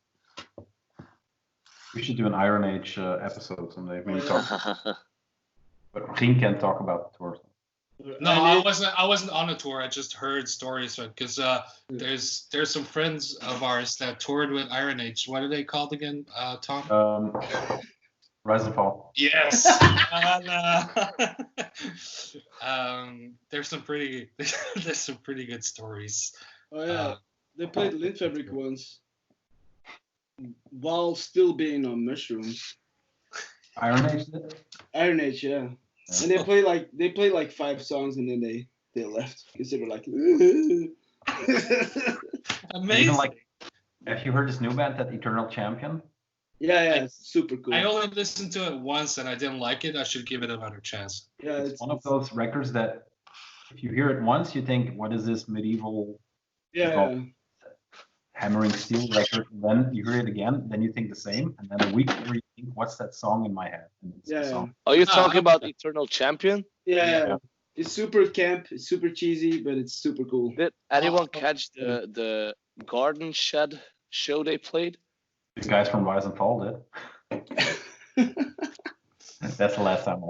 We should do an Iron Age episode someday. Maybe talk, but Rien can talk about the tour. No, I wasn't on a tour. I just heard stories because there's some friends of ours that toured with Iron Age. What are they called again, Tom? Rise and Fall. Yes. There's some pretty good stories. Oh yeah, Uh, they played Lindfabric once, while still being on mushrooms. Iron Age did? Iron Age, yeah. And they played like 5 songs and then they left because they were like. Amazing. Even like, have you heard this new band, that Eternal Champion? Yeah, it's super cool. I only listened to it once and I didn't like it. I should give it another chance. Yeah, It's one of those records that if you hear it once, you think, what is this medieval yeah. hammering steel record? And then you hear it again, then you think the same. And then a week later, you think, what's that song in my head? And it's the Yeah. song. Are you talking about okay. Eternal Champion? Yeah. It's super camp, it's super cheesy, but it's super cool. Did anyone catch the Garden Shed show they played? The guys from Rise and Fall did. That's the last time.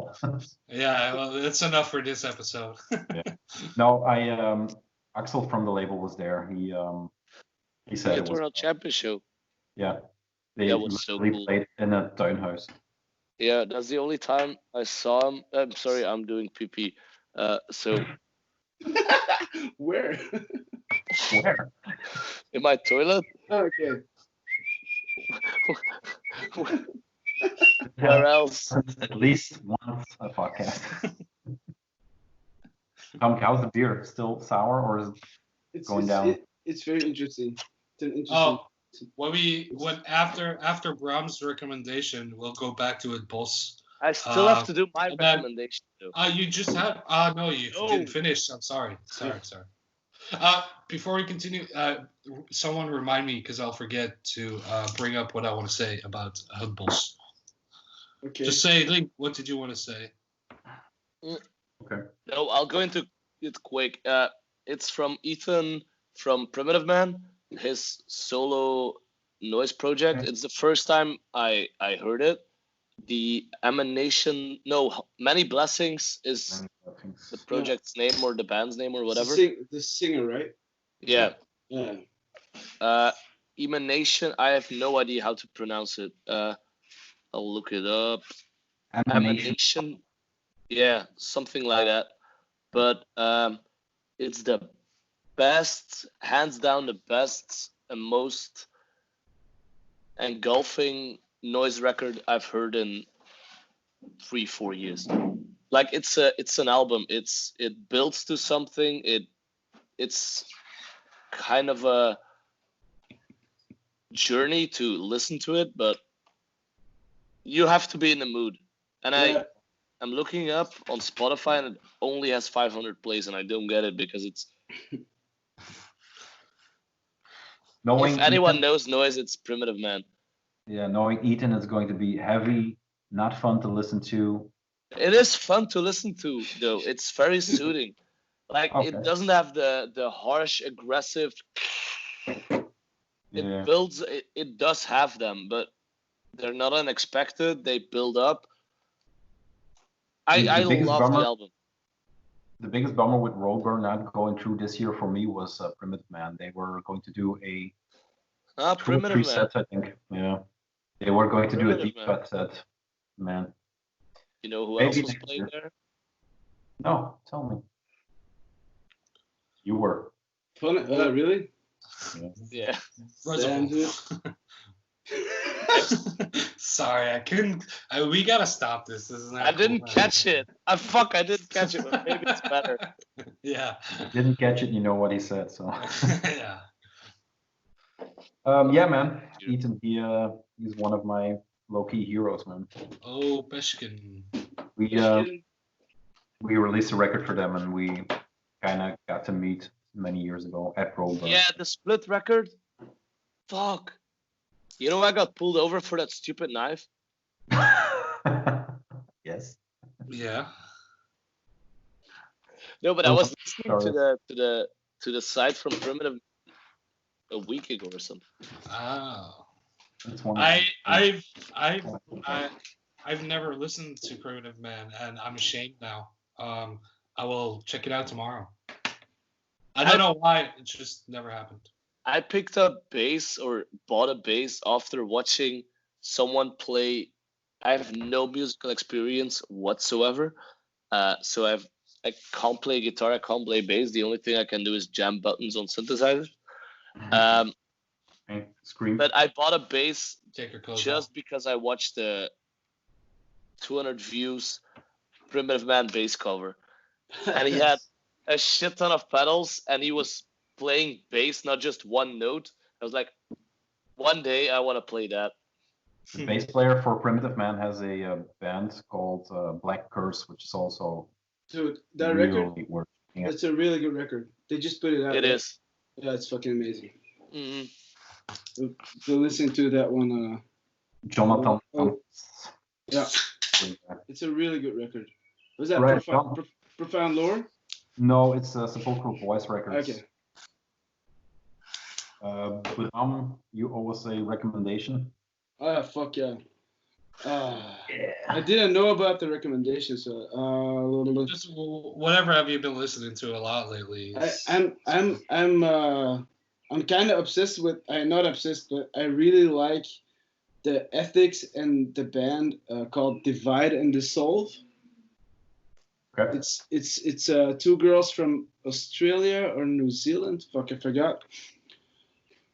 Yeah, well, that's enough for this episode. No, Axel from the label was there. He said The it was, Eternal Champion show. yeah. They That was so literally cool. played in a townhouse. Yeah, that's the only time I saw him. I'm sorry, I'm doing PP. So Where? Where? in my toilet. Okay. Where else? At least once a podcast. How's the beer? Still sour or is it It's going down? It's very interesting. It's an interesting. Oh, when after Bram's recommendation, we'll go back to it, boss. I still have to do my and then- recommendation though. You just had. No, you No. didn't finish. I'm sorry. Sorry. Before we continue, someone remind me because I'll forget to bring up what I want to say about Het Bos. Okay. Just say, Link. What did you want to say? Okay. No, I'll go into it quick. It's from Ethan from Primitive Man, his solo noise project. Okay. It's the first time I heard it. The Emanation, no, Many Blessings is the project's name or the band's name or whatever. The singer, right? Yeah. Yeah. Emanation, I have no idea how to pronounce it. I'll look it up. Emanation. Emanation. Yeah, something like that. But it's the best, hands down, the best and most engulfing noise record I've heard in 3-4 years. Like it's an album. It builds to something. It's kind of a journey to listen to it, but you have to be in the mood. And Yeah. I'm looking up on Spotify and it only has 500 plays, and I don't get it because it's. Knowing If anyone Ethan- knows noise, it's Primitive Man. Yeah, knowing Ethan is going to be heavy, not fun to listen to. It is fun to listen to, though. It's very soothing. Like Okay. it doesn't have the harsh, aggressive. Yeah. It builds. It does have them, but they're not unexpected. They build up. The I biggest love bummer- the album. The biggest bummer with Rollburn not going through this year for me was Primitive Man. They were going to do a 2 or 3 Primitive Man. sets, I think. Yeah. They were going to do a Primitive deep Man. cut set. Man. You know who Maybe else was next playing year. there? No, tell me. You were. Fun, really? Yeah. Damn, dude. Sorry, I couldn't. We gotta stop this. This is not I cool, didn't man. catch it. I didn't catch it, but maybe it's better. Yeah. Didn't catch it, you know what he said, so. Yeah. Yeah, man. Ethan, he's one of my low-key heroes, man. Oh, Peshkin. We released a record for them, and we kind of got to meet many years ago at Rollburn. Yeah, the split record. Fuck. You know I got pulled over for that stupid knife. Yes. Yeah. No, but I was listening Sorry. to the site from Primitive a week ago or something. Oh. That's one. I've never listened to Primitive Man, and I'm ashamed now. I will check it out tomorrow. I don't know why. It just never happened. I picked up bass or bought a bass after watching someone play. I have no musical experience whatsoever, so I can't play guitar. I can't play bass. The only thing I can do is jam buttons on synthesizers. Okay, Scream. But I bought a bass Take your clothes just off. because I watched the 200 views Primitive Man bass cover, and he had a shit ton of pedals, and he was playing bass, not just one note. I was like, one day I want to play that. The bass player for Primitive Man has a band called Black Curse, which is also Dude, that really record, worth looking at. it's a really good record. They just put it out. It right? is. Yeah, it's fucking amazing. hmm So listen to that one. Jonathan. Oh. Yeah, it's a really good record. Was that Right, Profound Lore? No, it's Sepulchral Voice Records. Okay. Bram, you owe us a recommendation. Ah, fuck yeah. I didn't know about the recommendation, so Just whatever have you been listening to a lot lately? I'm kind of obsessed with. I'm not obsessed, but I really like the ethics and the band called Divide and Dissolve. Okay. It's 2 girls from Australia or New Zealand. Fuck, I forgot.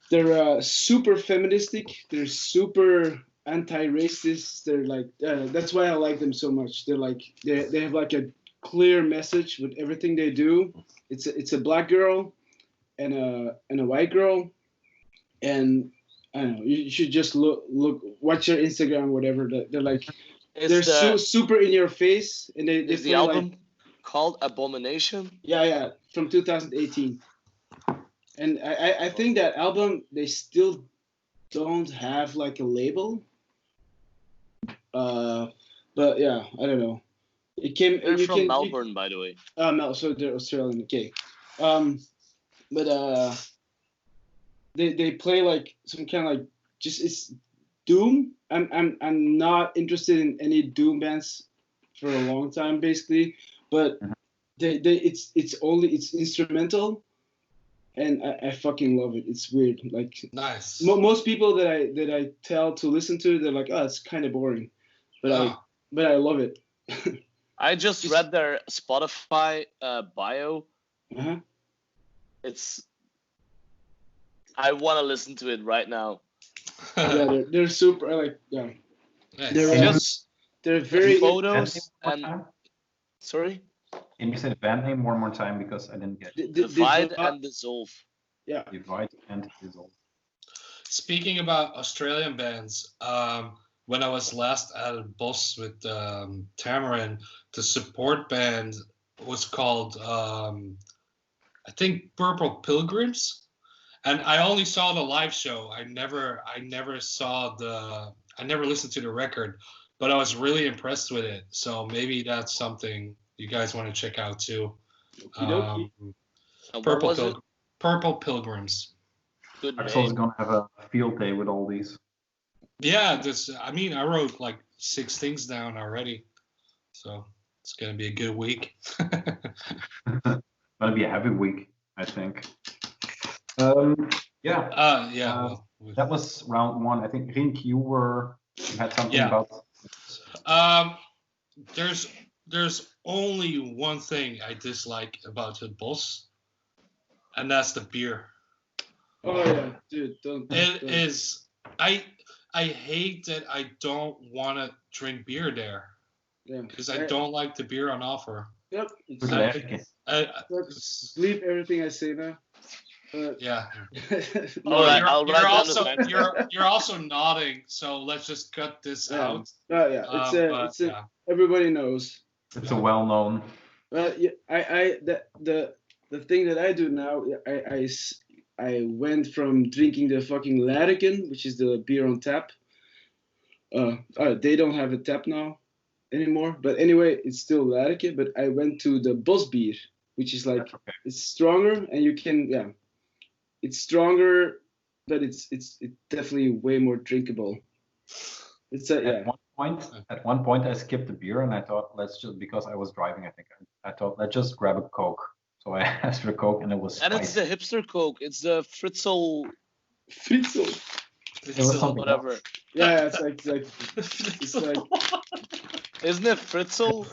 They're super feministic. They're super anti-racist. They're like that's why I like them so much. They're like they have like a clear message with everything they do. It's a black girl and a white girl, and I don't know. You should just look watch their Instagram, whatever. They're like they're super in your face, and they Is the play album like, called Abomination? yeah from 2018. And I think that album, they still don't have like a label. But yeah, I don't know. It came. They're you from can, Melbourne, by the way. So they're Australian. Okay. But they play like some kind of like just it's doom. I'm not interested in any doom bands for a long time, basically. But it's instrumental. And I fucking love it. It's weird. Like Nice. Most people that I tell to listen to, they're like, oh, it's kind of boring, but I love it. I just read their Spotify bio. Uh-huh. I want to listen to it right now. Yeah, they're super. Nice. They're very photos and sorry. Can you say the band name one more time because I didn't get it? Divide and Dissolve. Yeah. Divide and Dissolve. Speaking about Australian bands, when I was last at a Bos with Tamarin, the support band was called I think Purple Pilgrims, And I only saw the live show. I never listened to the record, but I was really impressed with it. So maybe that's something you guys want to check out too. Okie And what was it? Purple Pilgrims. Good Axel's name. gonna have a field day with all these. Yeah, I wrote like 6 things down already. So it's gonna be a good week. Gonna be a heavy week, I think. Yeah, Well, that was round 1. I think Rink, you had something Yeah. about. There's only one thing I dislike about Het Bos, and that's the beer. Oh yeah, dude, don't. It is. I hate that I don't want to drink beer there Yeah. because I don't like the beer on offer. Yep. Good luck. Believe everything I say now. Yeah. No, All right, you're, I'll you're write down also the fact. you're also nodding, so let's just cut this Yeah. out. yeah, But, yeah. everybody knows. It's a well-known. Yeah, the thing that I do now, I went from drinking the fucking Larrikin, which is the beer on tap. They don't have a tap now anymore, but anyway, it's still Larrikin. But I went to the Bos beer, which is like That's okay. it's stronger, and you can it's stronger, but it's definitely way more drinkable. It's At one point, I skipped the beer, and I thought, because I was driving, I thought, let's just grab a Coke. So I asked for a Coke, and it was And it's spicy. the hipster Coke. It's the Fritzl, Fritzl. It was something whatever. else. Yeah, it's like Isn't it Fritzl?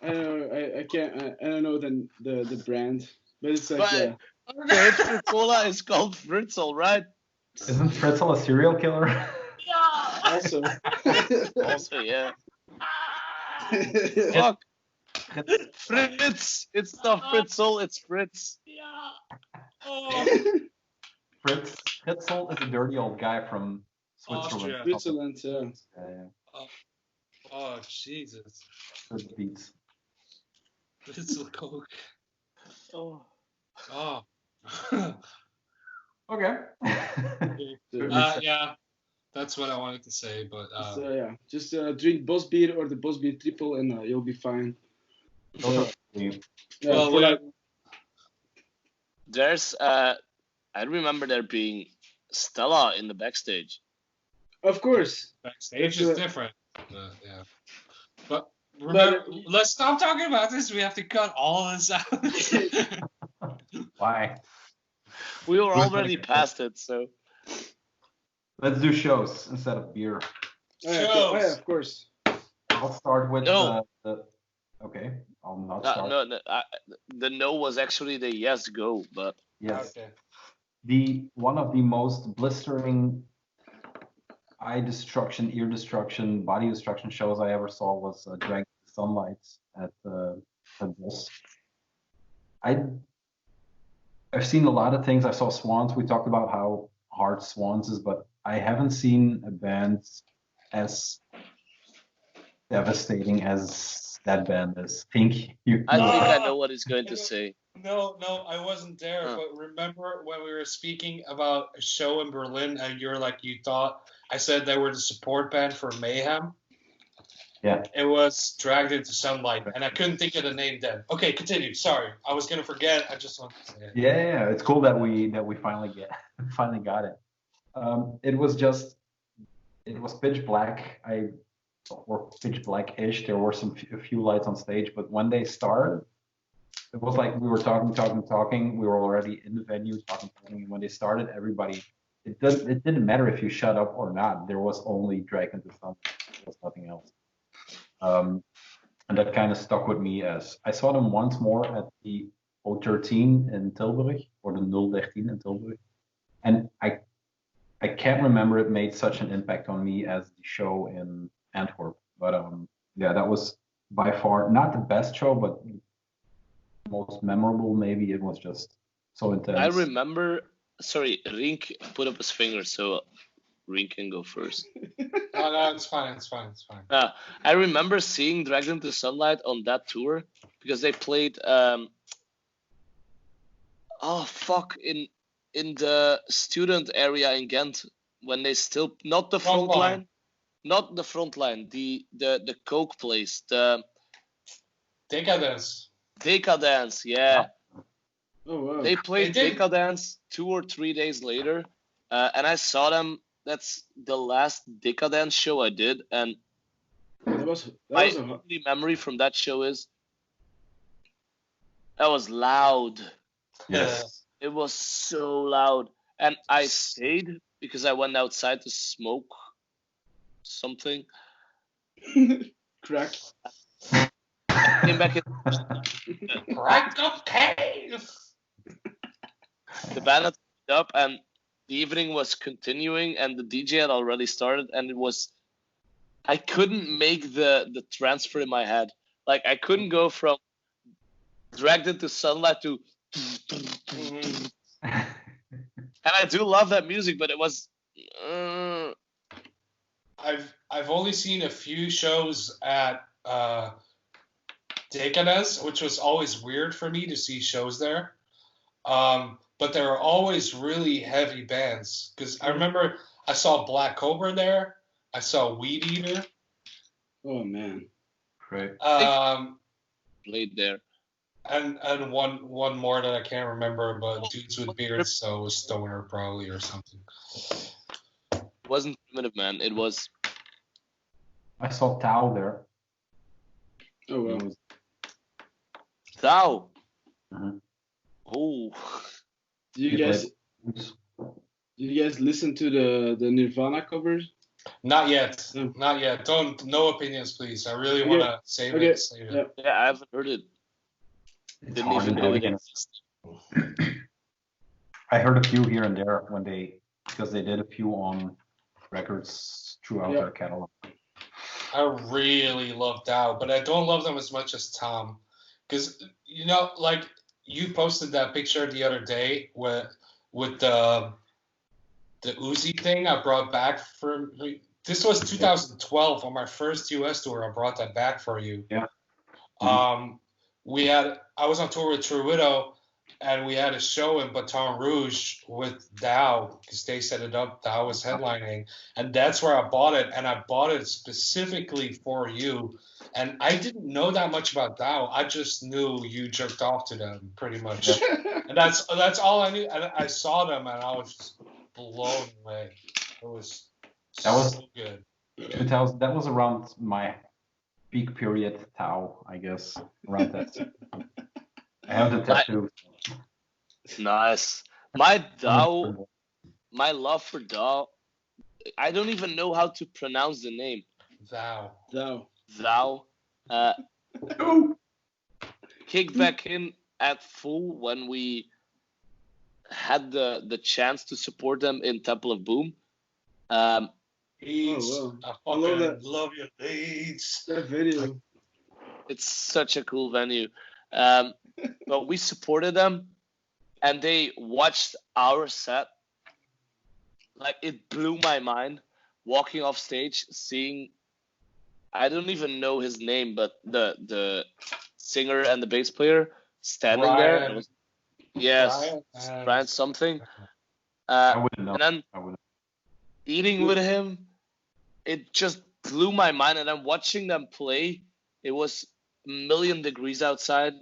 I don't know. I don't know the brand, but it's like But the hipster cola is called Fritzl, right? Isn't Fritzl a serial killer? also. Also, yeah. Fuck. Fritz. It's not Fritzl, it's Fritz. Fritzl is a dirty old guy from Switzerland. Austria. Switzerland, yeah. Yeah, Oh Jesus! good beats. It's a Coke. Oh. Oh. Okay. Yeah, that's what I wanted to say. But just drink Bos beer or the Bos beer triple, and you'll be fine. Those are Yeah, well, for like, There's, I remember there being Stella in the backstage. of course. backstage It's is a- different. Yeah. But remember, let's stop talking about this. We have to cut all this out. Why? We were already past it, so. Let's do shows instead of beer. Shows. Of course. I'll start with No. Okay, I'll not start. The no was actually the yes go, but Yes. Okay. One of the most blistering eye destruction, ear destruction, body destruction shows I ever saw was Dragon Sunlight at Bos. I've seen a lot of things. I saw Swans. We talked about how hard Swans is, but I haven't seen a band as devastating as that band is. I think I know what he's going to say. No, I wasn't there. Huh. But remember when we were speaking about a show in Berlin, and you're like, you thought I said they were the support band for Mayhem. Yeah. It was Dragged into Sunlight, and I couldn't think of the name then. Okay, continue. Sorry, I was gonna forget. I just wanted to say it. Yeah, it's cool that we finally got it. It was pitch black. Or pitch black-ish. There were a few lights on stage, but when they started, it was like we were talking. We were already in the venue talking. And when they started, everybody. It didn't matter if you shut up or not. There was only Drag into Sunlight. There was nothing else. And that kind of stuck with me as I saw them once more at the O13 in Tilburg, or the 013 in Tilburg. And I can't remember it made such an impact on me as the show in Antwerp. But yeah, that was by far not the best show, but most memorable maybe. It was just so intense. I remember, sorry, Rink put up his finger, so Rink can go first. No, it's fine. I remember seeing Dragged into Sunlight on that tour because they played oh fuck, in the student area in Ghent, when they still not the front line, not the front line, the Coke place, the Decadence. Decadence, yeah. Oh wow. They played They did. Decadence 2 or 3 days later, and I saw them. That's the last Decadence show I did, and That was my a only memory from that show is that was loud. Yes. It was so loud, and I stayed because I went outside to smoke something. crack. Came back in. Right, okay. The band had picked up, and the evening was continuing, and the DJ had already started, and it was. I couldn't make the transfer in my head. Like I couldn't go from Dragged Into Sunlight to. Mhm. And I do love that music, but it was. I've only seen a few shows at Decadence, which was always weird for me to see shows there. But there are always really heavy bands. Because I remember I saw Black Cobra there. I saw Weed Eater. Oh man. Great. Played there. And one more that I can't remember, but dudes with beards, so it was Stoner probably or something. It wasn't Primitive Man. It was. I saw Tao there. Oh wow. He was- Thou. Mhm. Oh. Do you he guys played- listen to the Nirvana covers? Not yet. No. Not yet. Don't. No opinions, please. I really Okay. want to save Okay. it. Save it. Yeah. Yeah, I haven't heard it. It's Didn't hard even to know do it again. existed. I heard a few here and there because they did a few on records throughout Yeah. their catalog. I really love Dow, but I don't love them as much as Tom. Because, like, you posted that picture the other day with the Uzi thing I brought back for. This was 2012 on my first US tour. I brought that back for you. Yeah. I was on tour with True Widow, and we had a show in Baton Rouge with Dow because they set it up. Dow was headlining, and that's where I bought it. And I bought it specifically for you. And I didn't know that much about Dow. I just knew you jerked off to them pretty much, and that's all I knew. And I saw them, and I was just blown away. It was so good. 2000. That was around my peak period. Tao, I guess, around that. I have the tattoo. Nice. My love for Dao, I don't even know how to pronounce the name. Thou. Thou. Kicked back in at full when we had the chance to support them in Temple of Boom. Beats. wow. I I love fucking that. love your beats. That video. It's such a cool venue. But we supported them, and they watched our set. Like, it blew my mind. Walking off stage, seeing, I don't even know his name, but the singer and the bass player standing there. Brian. It was, yes, Brian something. I wouldn't know. And then I wouldn't. eating with him, it just blew my mind. And then watching them play, it was a million degrees outside.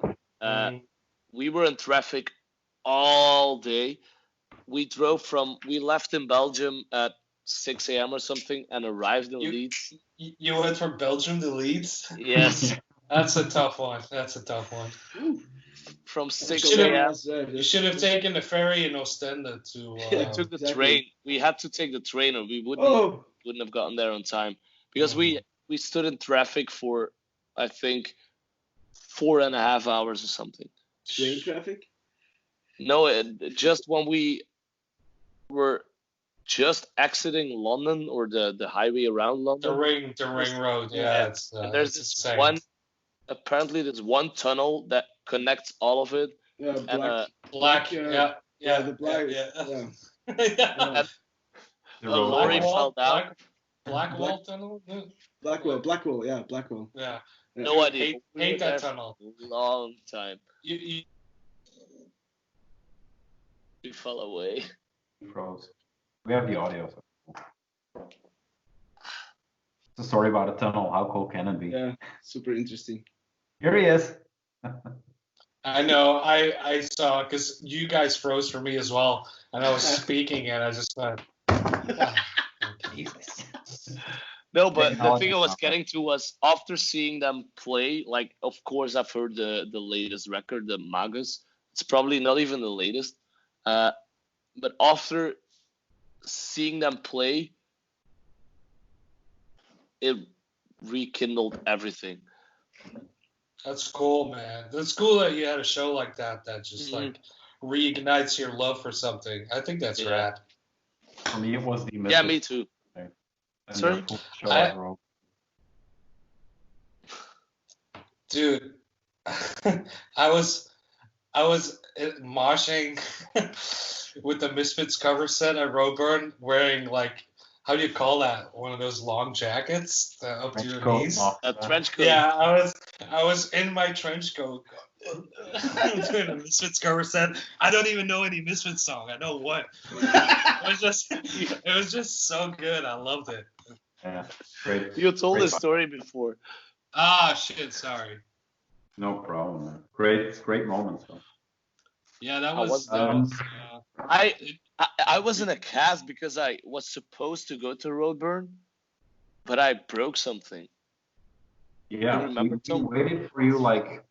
We were in traffic all day. We left in Belgium at 6 a.m. or something and arrived in Leeds. You went from Belgium to Leeds? Yes, That's a tough one. from 6 should've- a.m. You should have taken the ferry in Ostende to. We took the Exactly. train. We had to take the train, or we wouldn't Oh, have gotten there on time because we stood in traffic for, I think, 4.5 hours or something. train traffic. No, just when we were just exiting London or the highway around the London. ring road. Yeah, Yeah. it's, And there's it's this insane. one. Apparently, there's one tunnel that connects all of it. Yeah, And Black. Yeah. the black. Yeah. Yeah. and The a road. lorry fell down. Blackwall tunnel. Blackwell. Yeah, Blackwell. Yeah. No idea. Hate We were that there tunnel. for a long time. You We fell away. He froze. We have the audio. So. It's a story about a tunnel. How cool can it be? Yeah, super interesting. Here he is. I know. I saw because you guys froze for me as well, and I was speaking, and I just went. Jesus. No, but the Technology thing I was stuff. getting to was after seeing them play, like, of course, I've heard the latest record, the Magus. It's probably not even the latest. But after seeing them play, it rekindled everything. That's cool, man. That's cool that you had a show like that just Mhm. like reignites your love for something. I think that's Yeah. rad. For me, it was the Yeah, Misfits me too. and Sorry? their full show I- at Rogue. Dude, I was moshing with the Misfits cover set at Roadburn, wearing like, how do you call that? One of those long jackets up to Trench your coat, knees. off, A trench coat. Yeah, I was in my trench coat doing a Misfits cover set. I don't even know any Misfits song. I know one. It was just so good. I loved it. Yeah, great. You told Great this fun. story before. Ah, shit. Sorry. No problem, man. Great moments. Though. Yeah, that I was. was That there. was I was in a cast because I was supposed to go to Roadburn, but I broke something. Yeah, You remember, we Tom? waited for you like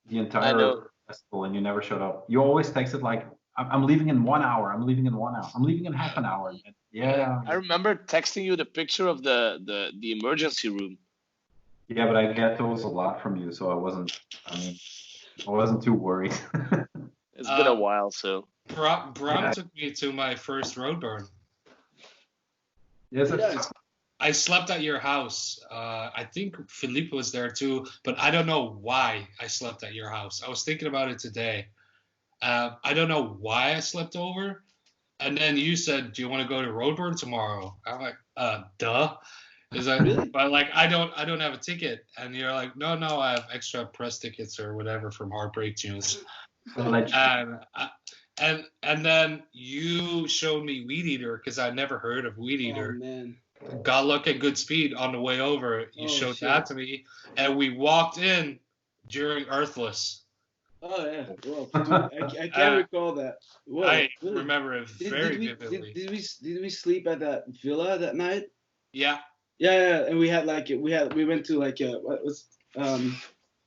the I entire know. festival, and you never showed up. You always texted like, "I'm leaving in 1 hour. I'm leaving in 1 hour. I'm leaving in half an hour." And yeah, I remember texting you the picture of the emergency room. yeah, but I get those a lot from you, so I wasn't too worried. It's been a while, so. Bram Yeah. took me to my first Roadburn. Yes, Yeah. I slept at your house. I think Philippe was there too, but I don't know why I slept at your house. I was thinking about it today. I don't know why I slept over. And then you said, "Do you want to go to Roadburn tomorrow?" I'm like, duh. Is that Really? But like, I don't have a ticket. And you're like, no, I have extra press tickets or whatever from Heartbreak Tunes. And then you showed me Weed Eater because I never heard of Weed Oh Eater. man. Got Luck at Good Speed on the way over. You Oh, showed shit. that to me, and we walked in during Earthless. Oh yeah. Well, dude, I can't recall that. Whoa, I really? remember it very vividly. Did we sleep at that villa that night? Yeah, Yeah, and we went to like what was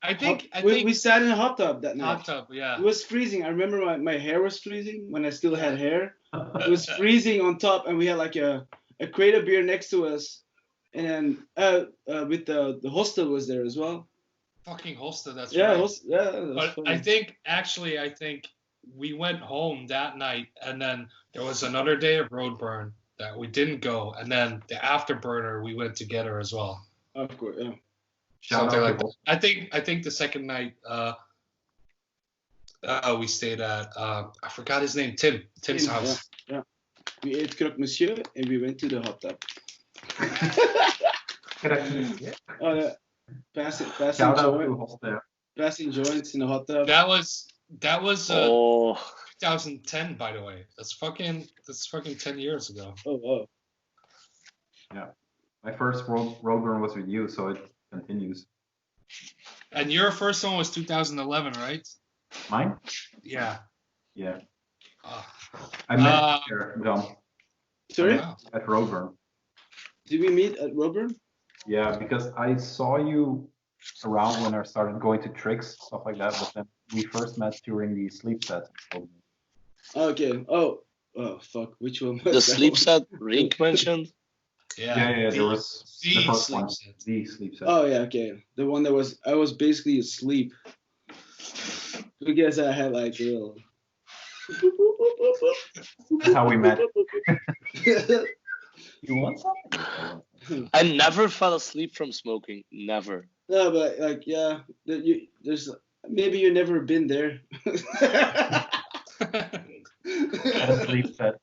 I think we sat in a hot tub that night. hot tub. Yeah, It was freezing. I remember my hair was freezing when I still had hair. It was freezing on top, and we had like a crate of beer next to us, and then with the hostel was there as well. fucking Holsta. That's Yeah, right. that was But funny. I think we went home that night, and then there was another day of Roadburn that we didn't go, and then the afterburner we went together as well. Of course, yeah. Shout Something out like to that. I think the second night we stayed at I forgot his name, Tim's house. Yeah. We ate croque monsieur and we went to the hot tub. Oh yeah. Passing Shout out to joint, Hostel. passing joints in the hot tub. That was 2010, by the way. That's fucking 10 years ago. Oh wow. My first roadburn was with you, so it continues. And your first one was 2011, right? Mine? Yeah. Yeah. Ah. I met you there, Bram, Sorry? Wow. at Roadburn. Did we meet at Roburn? Yeah, because I saw you around when I started going to tricks, stuff like that, but then we first met during the sleep set. Okay. Oh fuck. Which one? Was The that sleep one? set Rink mentioned. Yeah, there was the the first sleep one, set. the sleep set. Oh yeah, okay. The one that was I was basically asleep. Because I had like a little That's how we met. You want something? I never fell asleep from smoking. Never. No, but like yeah, there's maybe you've never been there. At a sleep set.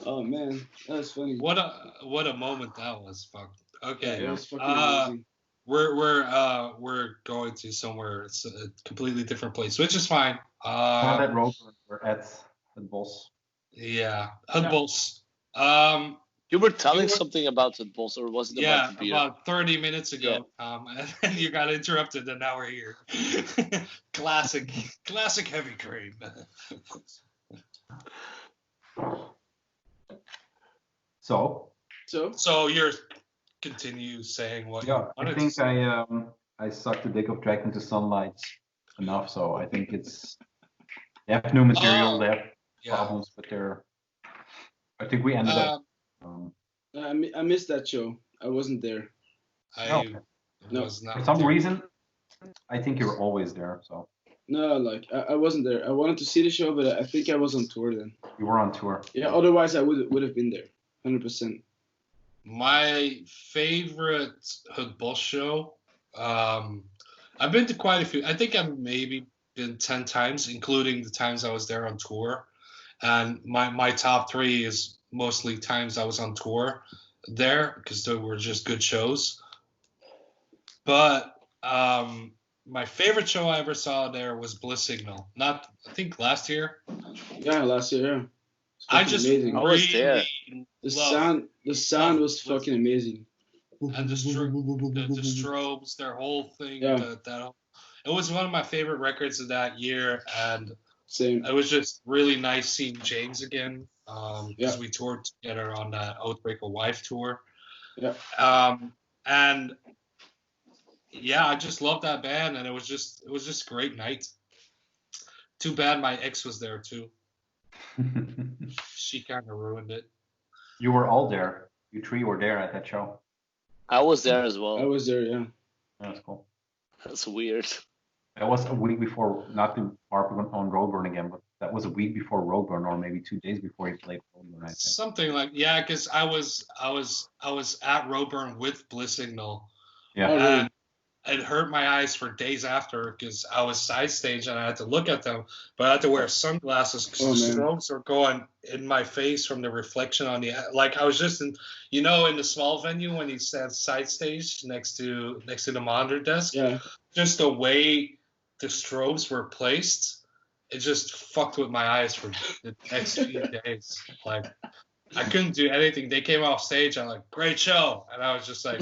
Oh man, that was funny. What a moment that was. Fuck. Okay. That was fucking amazing. We're going to somewhere. It's a completely different place, which is fine. Not at Roadburn, we're at Het Bos. Yeah, Het Yeah. Bos. You were telling were- something about the boss, or was it Yeah, about the beer? about 30 minutes ago, and then you got interrupted, and now we're here. classic heavy cream. So, So you're continue saying what yeah, you I wanted to think say. I sucked the dick of Drag into Sunlight enough, so I think it's they have new material, they have Yeah. problems, but I think we ended up. I missed that show. I wasn't there. I No. was not For some there. reason, I think you're always there. So No, like I wasn't there. I wanted to see the show, but I think I was on tour then. you were on tour. Yeah, otherwise I would have been there, 100%. My favorite Het Bos show. I've been to quite a few. I think I've maybe been 10 times, including the times I was there on tour. And my top 3 is mostly times I was on tour there because they were just good shows. But my favorite show I ever saw there was Bliss Signal. I think last year. Yeah, last year. Yeah. It's I fucking just amazing. I was there. The sound was fucking amazing. And the strobes, their whole thing. Yeah. It was one of my favorite records of that year, and Same. it was just really nice seeing James again. Because Yeah. we toured together on that Outbreak a Wife tour. Yeah. And yeah, I just loved that band, and it was just a great night. Too bad my ex was there too. She kind of ruined it. You were all there. You 3 were there at that show. I was there as well. I was there, yeah. That's cool. That's weird. That was a week before, not to harp on Roadburn again, but that was a week before Roadburn, or maybe 2 days before he played Roadburn, I think. Something like because I was at Roadburn with Bliss Signal. Yeah. Oh, really? And it hurt my eyes for days after because I was side stage and I had to look at them, but I had to wear sunglasses because Oh, the man. strobes were going in my face from the reflection on the like. I was just in the small venue when you stand side stage next to the monitor desk. Yeah. Just the way the strobes were placed, it just fucked with my eyes for the next few days. Like I couldn't do anything. They came off stage. I'm like, great show, and I was just like.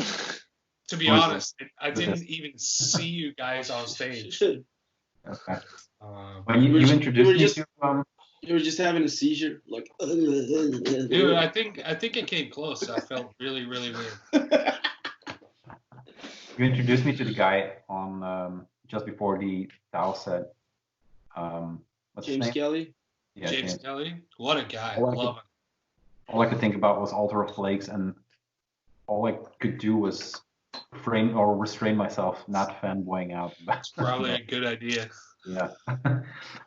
To be Who is honest, I didn't even see you guys on stage. Okay. Um, When you You introduced were me just- to You were just having a seizure, like. dude, I think it came close. I felt really, really weird. you introduced me to the guy on just before the Tao said. What's his James name? Kelly. Yeah, James Kelly, what a guy! I like Love him. All I could think about was Altar of Flakes, and all I could do was restrain myself, not fanboying out. It's probably a good idea. Yeah.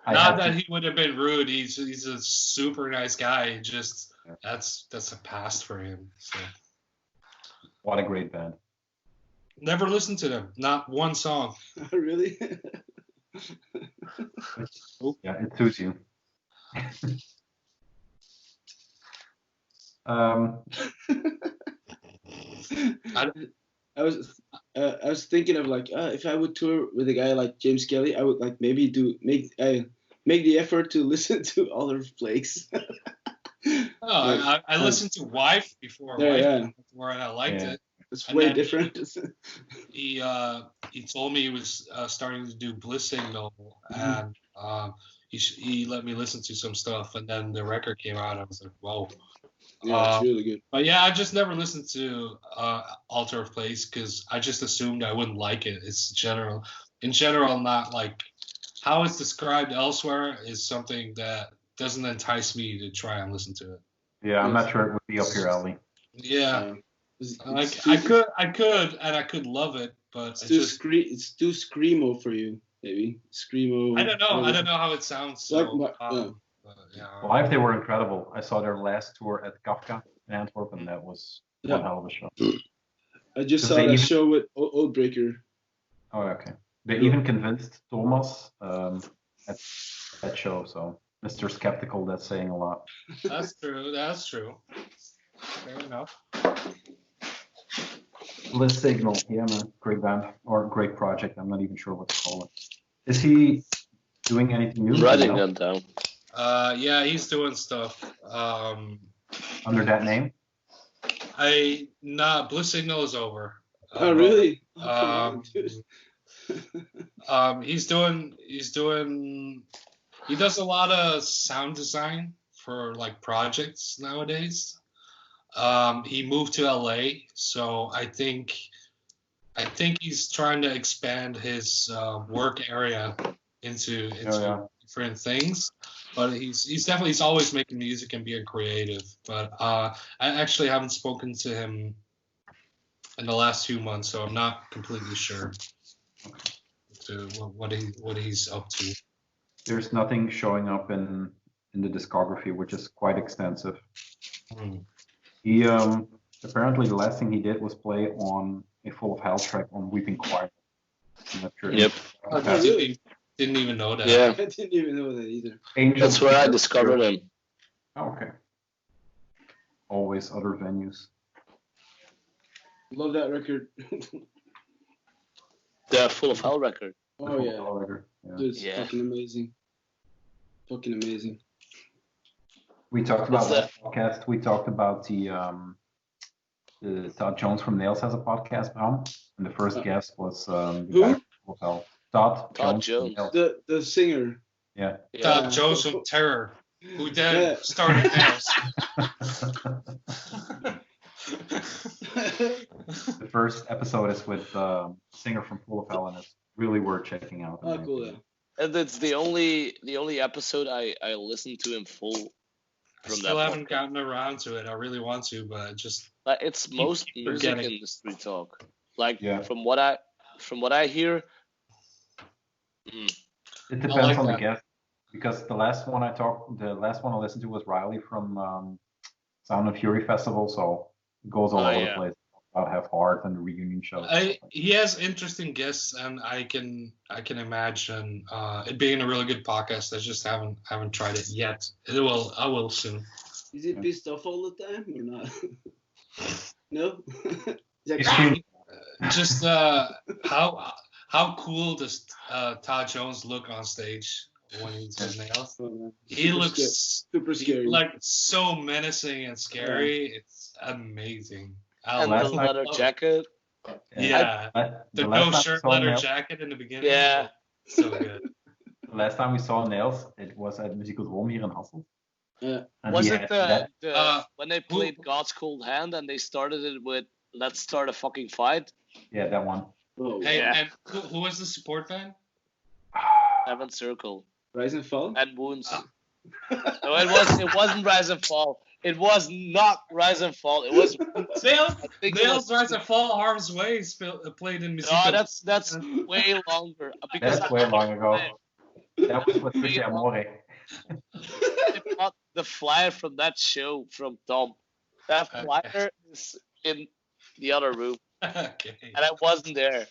Not that he would have been rude. He's a super nice guy. Just Yeah. that's a past for him. So What a great band. never listened to them. Not one song. Really? Yeah, it suits you. I was thinking of like if I would tour with a guy like James Kelly, I would like maybe make the effort to listen to Other Flakes. Oh, I listened to Wife before. Yeah, Wife yeah. before, and I liked Yeah. it. It's And way then- different. He told me he was starting to do Bliss Signal, and he let me listen to some stuff, and then the record came out. I was like, whoa. Yeah, it's really good. But yeah, I just never listened to Altar of Place because I just assumed I wouldn't like it. It's in general, not like how it's described elsewhere is something that doesn't entice me to try and listen to it. Yeah, I'm not sure it would be up your alley. Yeah, It's I could love it, but It's it too just it's too screamo for you, maybe screamo. I don't know how it sounds. So, Like, yeah. Live, they were incredible. I saw their last tour at Kafka in Antwerp, and that was one Yeah. hell of a show. I just Because saw they that even- show with Oldbreaker. Oh, okay. They even convinced Thomas at that show, so Mr. Skeptical, that's saying a lot. That's true. That's true. Fair enough. Bliss Signal, yeah, man, great band or great project. I'm not even sure what to call it. Is he doing anything new? I'm writing No? that down. Yeah, he's doing stuff. Under that name? Blue Signal is over. Oh, really? Oh, come Um, on, dude. He does a lot of sound design for like projects nowadays. He moved to LA, so I think he's trying to expand his work area into different things. But he's always making music and being creative. But I actually haven't spoken to him in the last 2 months, so I'm not completely sure to what he's up to. There's nothing showing up in the discography, which is quite extensive. He apparently the last thing he did was play on a Full of Hell track on Weeping Choir. I'm not sure. Yep. Oh, really? Didn't even know that. Yeah. I didn't even know that either. Angels That's where I discovered him. Oh, okay. Always other venues. Love that record. The Full of Hell record. Oh, yeah. Yeah. Dude, it's Yeah. fucking amazing. Fucking amazing. We talked about What's that podcast. We talked about the Todd Jones from Nails has a podcast, Bram, and the first guest was the Who? guy from Full of Hell. Todd Todd Jones. Jones. from Nails. The singer. Yeah. Todd Yeah. Jones of Terror, who then Yeah. started Nails. The first episode is with singer from Full of Hell, and it's really worth checking out. Oh, cool, yeah. And it's the only episode I listened to in full I from still that haven't podcast. gotten around to it. I really want to, but I just Like, it's most keep music forgetting. industry talk. Like Yeah. from what I hear. It depends like on the that. guest, because the last one I listened to was Riley from Sound and Fury Festival, so it goes all Oh, over yeah. the place about Have Heart and the reunion shows. He has interesting guests, and I can imagine it being a really good podcast. I just haven't tried it yet. I will soon. Is he pissed off all the time or not? No? He's like, He's pretty- Just how cool does Todd Jones look on stage when he's in Nails? oh, man. He Super looks super scary. like so menacing and scary. It's amazing. I And the last night- leather jacket. Yeah, the last no time we shirt saw leather Nails- jacket in the beginning. Yeah. So good. The last time we saw Nails, it was at Muziekeldroom here in Hasselt. Yeah. And Was he it had that- when they played God's Cold Hand and they started it with "Let's start a fucking fight"? Yeah, that one. Oh, Hey, Yeah. and who was the support band? Seventh Circle Rise and Fall? and Wounds. No, it wasn't Rise and Fall. It was not Rise and Fall. It was Wounds. Nails, I think it Nails was- Rise and Fall, Harm's Way played in music. No, that's way longer. Because That's way long ago. I That was with Tutti Amore. bought the flyer from that show from Tom. That Okay. flyer is in the other room, Okay. and I wasn't there.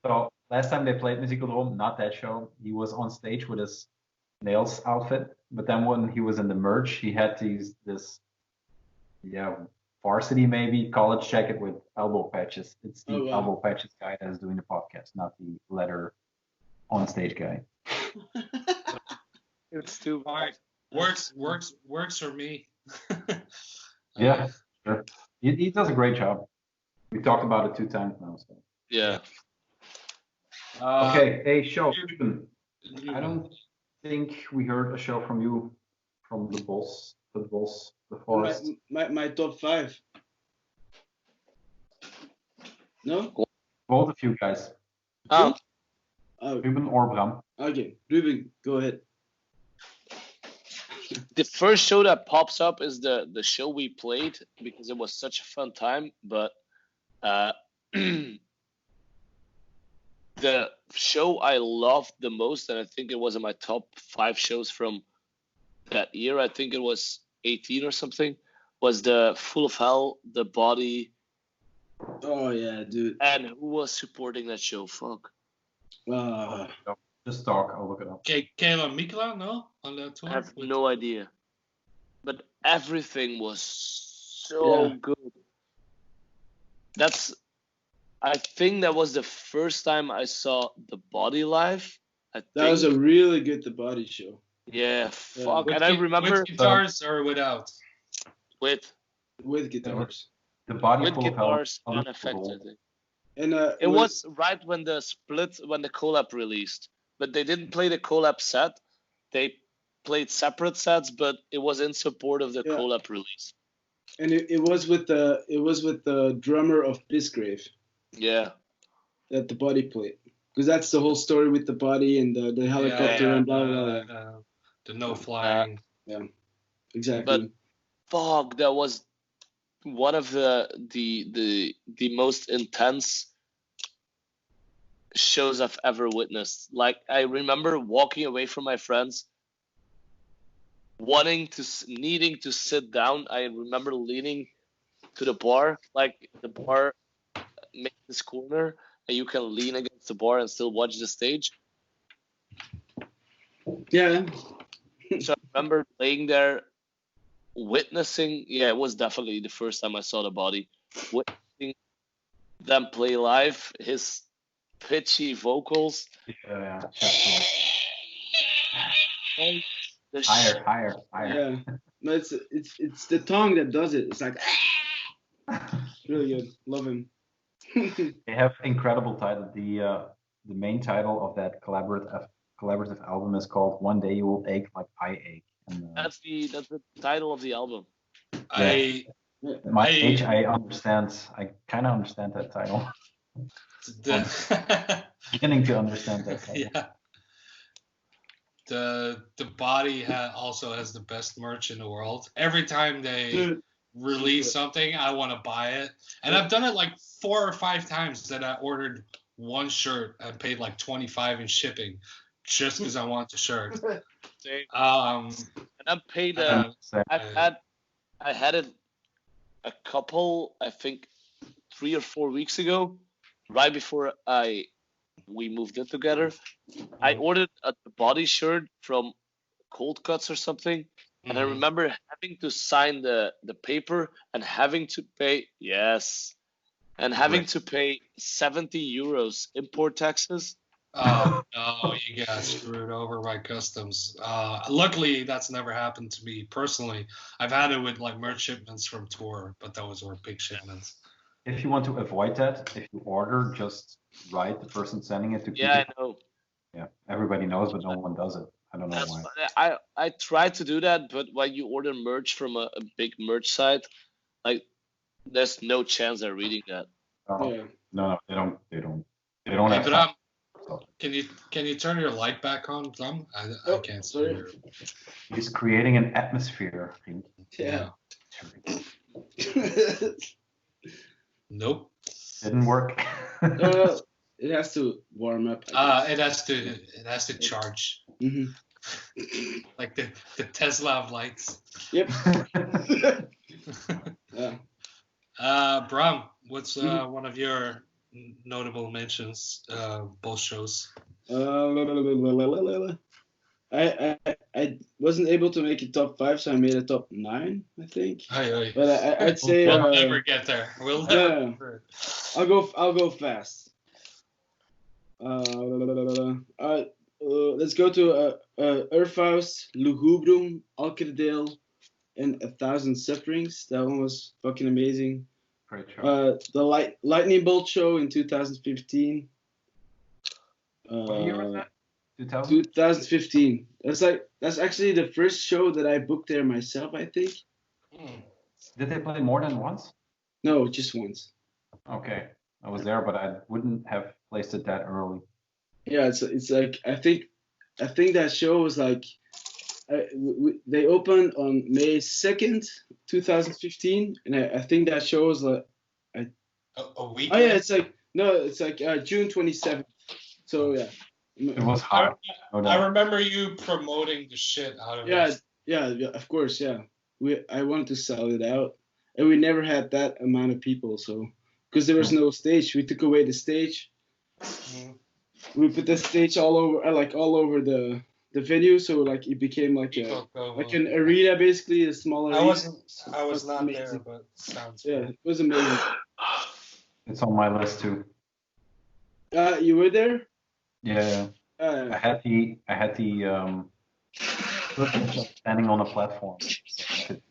So last time they played Muziekeldroom, not that show, he was on stage with his Nails outfit. But then when he was in the merch, he had this varsity maybe college jacket with elbow patches. It's the Oh, wow. elbow patches guy that is doing the podcast, not the leather on stage guy. It's too All right. Works for me. Yeah, sure. He does a great job. We talked about it 2 times now. So. Yeah. Okay, hey, show. Ruben, I don't think we heard a show from you from the boss, the forest. My top 5. No? Both of you guys, Oh, Oh, Ruben or Bram. okay. Ruben, go ahead. the first show that pops up is the show we played because it was such a fun time. But the show I loved the most, and I think it was in my top 5 shows from that year. I think it was 18 or something. Was the Full of Hell, the Body, Oh, yeah, dude. and who was supporting that show? Fuck. Just talk, I'll look it up. Kayla Mikla, no? On that tour? I have no idea. But everything was so Yeah. good. I think that was the first time I saw the Body live. That was a really good The Body show. Yeah, fuck. With, And I remember with guitars or without? with with guitars. The body with full of guitars elements and effects, I think. And It was right when the collab released, but they didn't play the collab set. They played separate sets, but it was in support of the Yeah. collab release. and it was with the drummer of Pisgrave Yeah, that the body played, because that's the whole story with the body and the helicopter and blah blah blah. The no flying. Exactly. fuck, that was one of the most intense shows I've ever witnessed. Like, I remember walking away from my friends, needing to sit down. I remember leaning to the bar, like the bar makes this corner, and you can lean against the bar and still watch the stage. Yeah. So I remember laying there, witnessing. Yeah, it was definitely the first time I saw the body. Witnessing them play live, his pitchy vocals. Yeah. And the Higher. Yeah. No, it's the tongue that does it. It's like really good. Love him. They have incredible title. The main title of that collaborative album is called "One Day You Will Ache Like I Ache." And, That's the title of the album. I at my age, I understand. I kind of understand that title. the Beginning to understand that title. yeah. The body also has the best merch in the world. Every time they Dude, release something, I want to buy it, and I've done it like 4 or 5 times that I ordered one shirt and paid like $25 in shipping just because I want the shirt. And I paid. I had it a couple, I think, 3 or 4 weeks ago, right before we moved in together. I ordered a body shirt from Cold Cuts or something, and I remember having to sign the paper and having to pay to pay 70 euros import taxes. Oh no, you got screwed over by customs. Luckily, that's never happened to me personally. I've had it with like merch shipments from tour, but those were big shipments. If you want to avoid that, if you order, just write the person sending it to keep Yeah, it. I know. Yeah, everybody knows, but no one does it. I don't know That's why. I tried to do that, but when you order merch from a big merch site, like, there's no chance they're reading that. Yeah. No, they don't Hey, have Bram, time. So can you turn your light back on, Bram? I can't see sorry. you. he's creating an atmosphere. I think. Yeah. Nope. Didn't work. It has to warm up. It has to charge Hmm. like the Tesla of lights. Yep. Yeah. Bram, what's one of your notable mentions? Both shows. I wasn't able to make it top 5, so I made a top 9, I think. Aye. But I'd say We'll never get there. We'll never. I'll go fast. Let's go to Earthhouse, Lugubrum, Alkerdale, and 1,000 Sufferings. That one was fucking amazing. Great show. The Lightning Bolt show in 2015. What year was that? 2000? 2015. That's actually the first show that I booked there myself, I think. Did they play more than once? No, just once. Okay, I was there, but I wouldn't have placed it that early. Yeah, it's like I think that show was like they opened on May 2nd, 2015, and I think that show was like A week. oh yeah, it's like June 27th. So yeah. It was hot. I remember you promoting the shit out of it. Yeah, of course, yeah. I wanted to sell it out, and we never had that amount of people, so because there was no stage, we took away the stage. We put the stage all over the venue, so like it became like an arena, basically a small arena. I was not there, but sounds yeah, cool. it was amazing. It's on my list too. You were there? Yeah. I had the standing on a platform.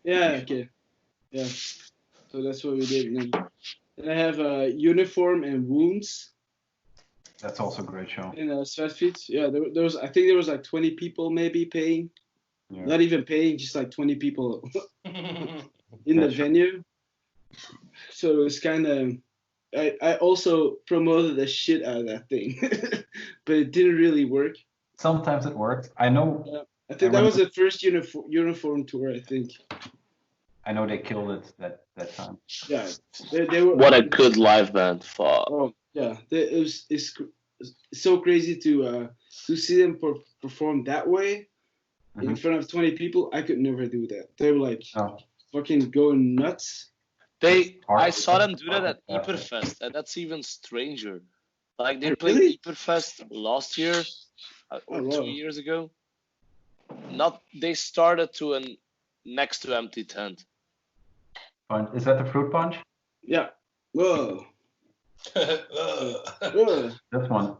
Yeah, okay. Yeah. So that's what we did. And then I have Uniform and Wounds That's also a great show. in Svetfeet. Yeah, there was, I think there was like 20 people maybe paying. Yeah. Not even paying, just like 20 people in the That's true. venue. So it was kind of. I also promoted the shit out of that thing, but it didn't really work. Sometimes it works. I know. I think that was the first uniform tour. I think. I know they killed it that time. Yeah, they were. What a good live band. Fuck. Oh yeah, it's so crazy to see them perform that way in front of 20 people. I could never do that. They were like fucking going nuts. I saw them do that at Hyperfest, and that's even stranger. Like they played Really? Hyperfest last year or Oh, wow. 2 years ago. They started to an next to empty tent. Is that the fruit punch? Yeah. Whoa. Whoa. This one.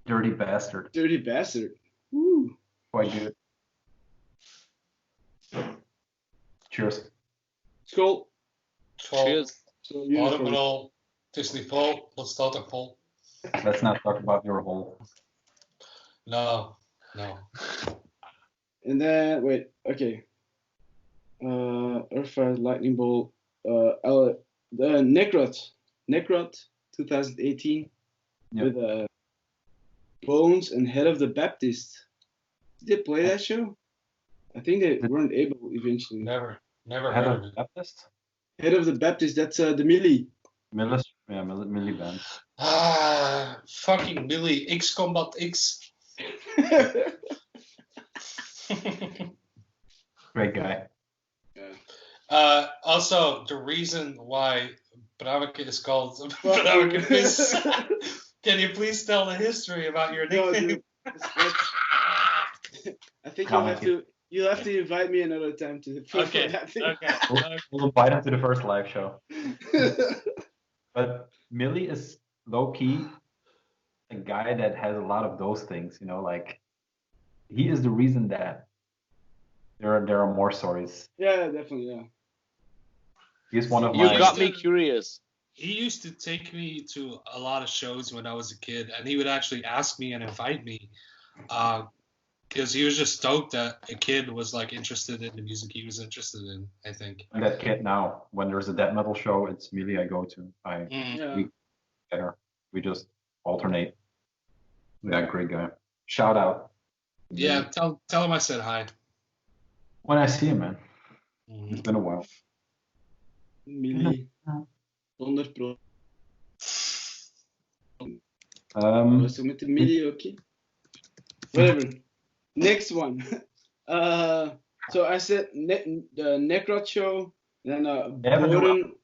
Dirty bastard. Dirty bastard. Woo. Quite good. Cheers. Skull. Cheers. So uniform. Allemaal, het is niet vol. Wat staat er vol? Let's not talk about your hole. No. And then wait, okay. Earthfire, Lightning Bolt, the Necrot 2018 Yep. with Bones and Head of the Baptist. Did they play that show? I think they weren't able eventually. Never Head heard of of it. Baptist? Head of the Baptist, that's the Millie. Millie band. Fucking Billy X Combat X. Great guy. Also, the reason why Brammeke is called Brammeke Pis. Can you please tell the history about your No, nickname? dude. I think you'll have to invite me another time to Okay. that thing. We'll invite him to the first live show. But Millie is low key a guy that has a lot of those things, you know, like he is the reason that there are more stories. Yeah, definitely, yeah. He's one of You my got me curious. He used to take me to a lot of shows when I was a kid, and he would actually ask me and invite me, because he was just stoked that a kid was like interested in the music he was interested in. I think. I'm that kid now. When there's a death metal show, it's Millie I go to. Yeah. We just alternate. Yeah, great guy. Shout out. Yeah, tell him I said hi. When I see him, man. It's been a while. Millie. 100%. So met de Millie, okay. Whatever. Next one. So I said the Necrot show, then Boren.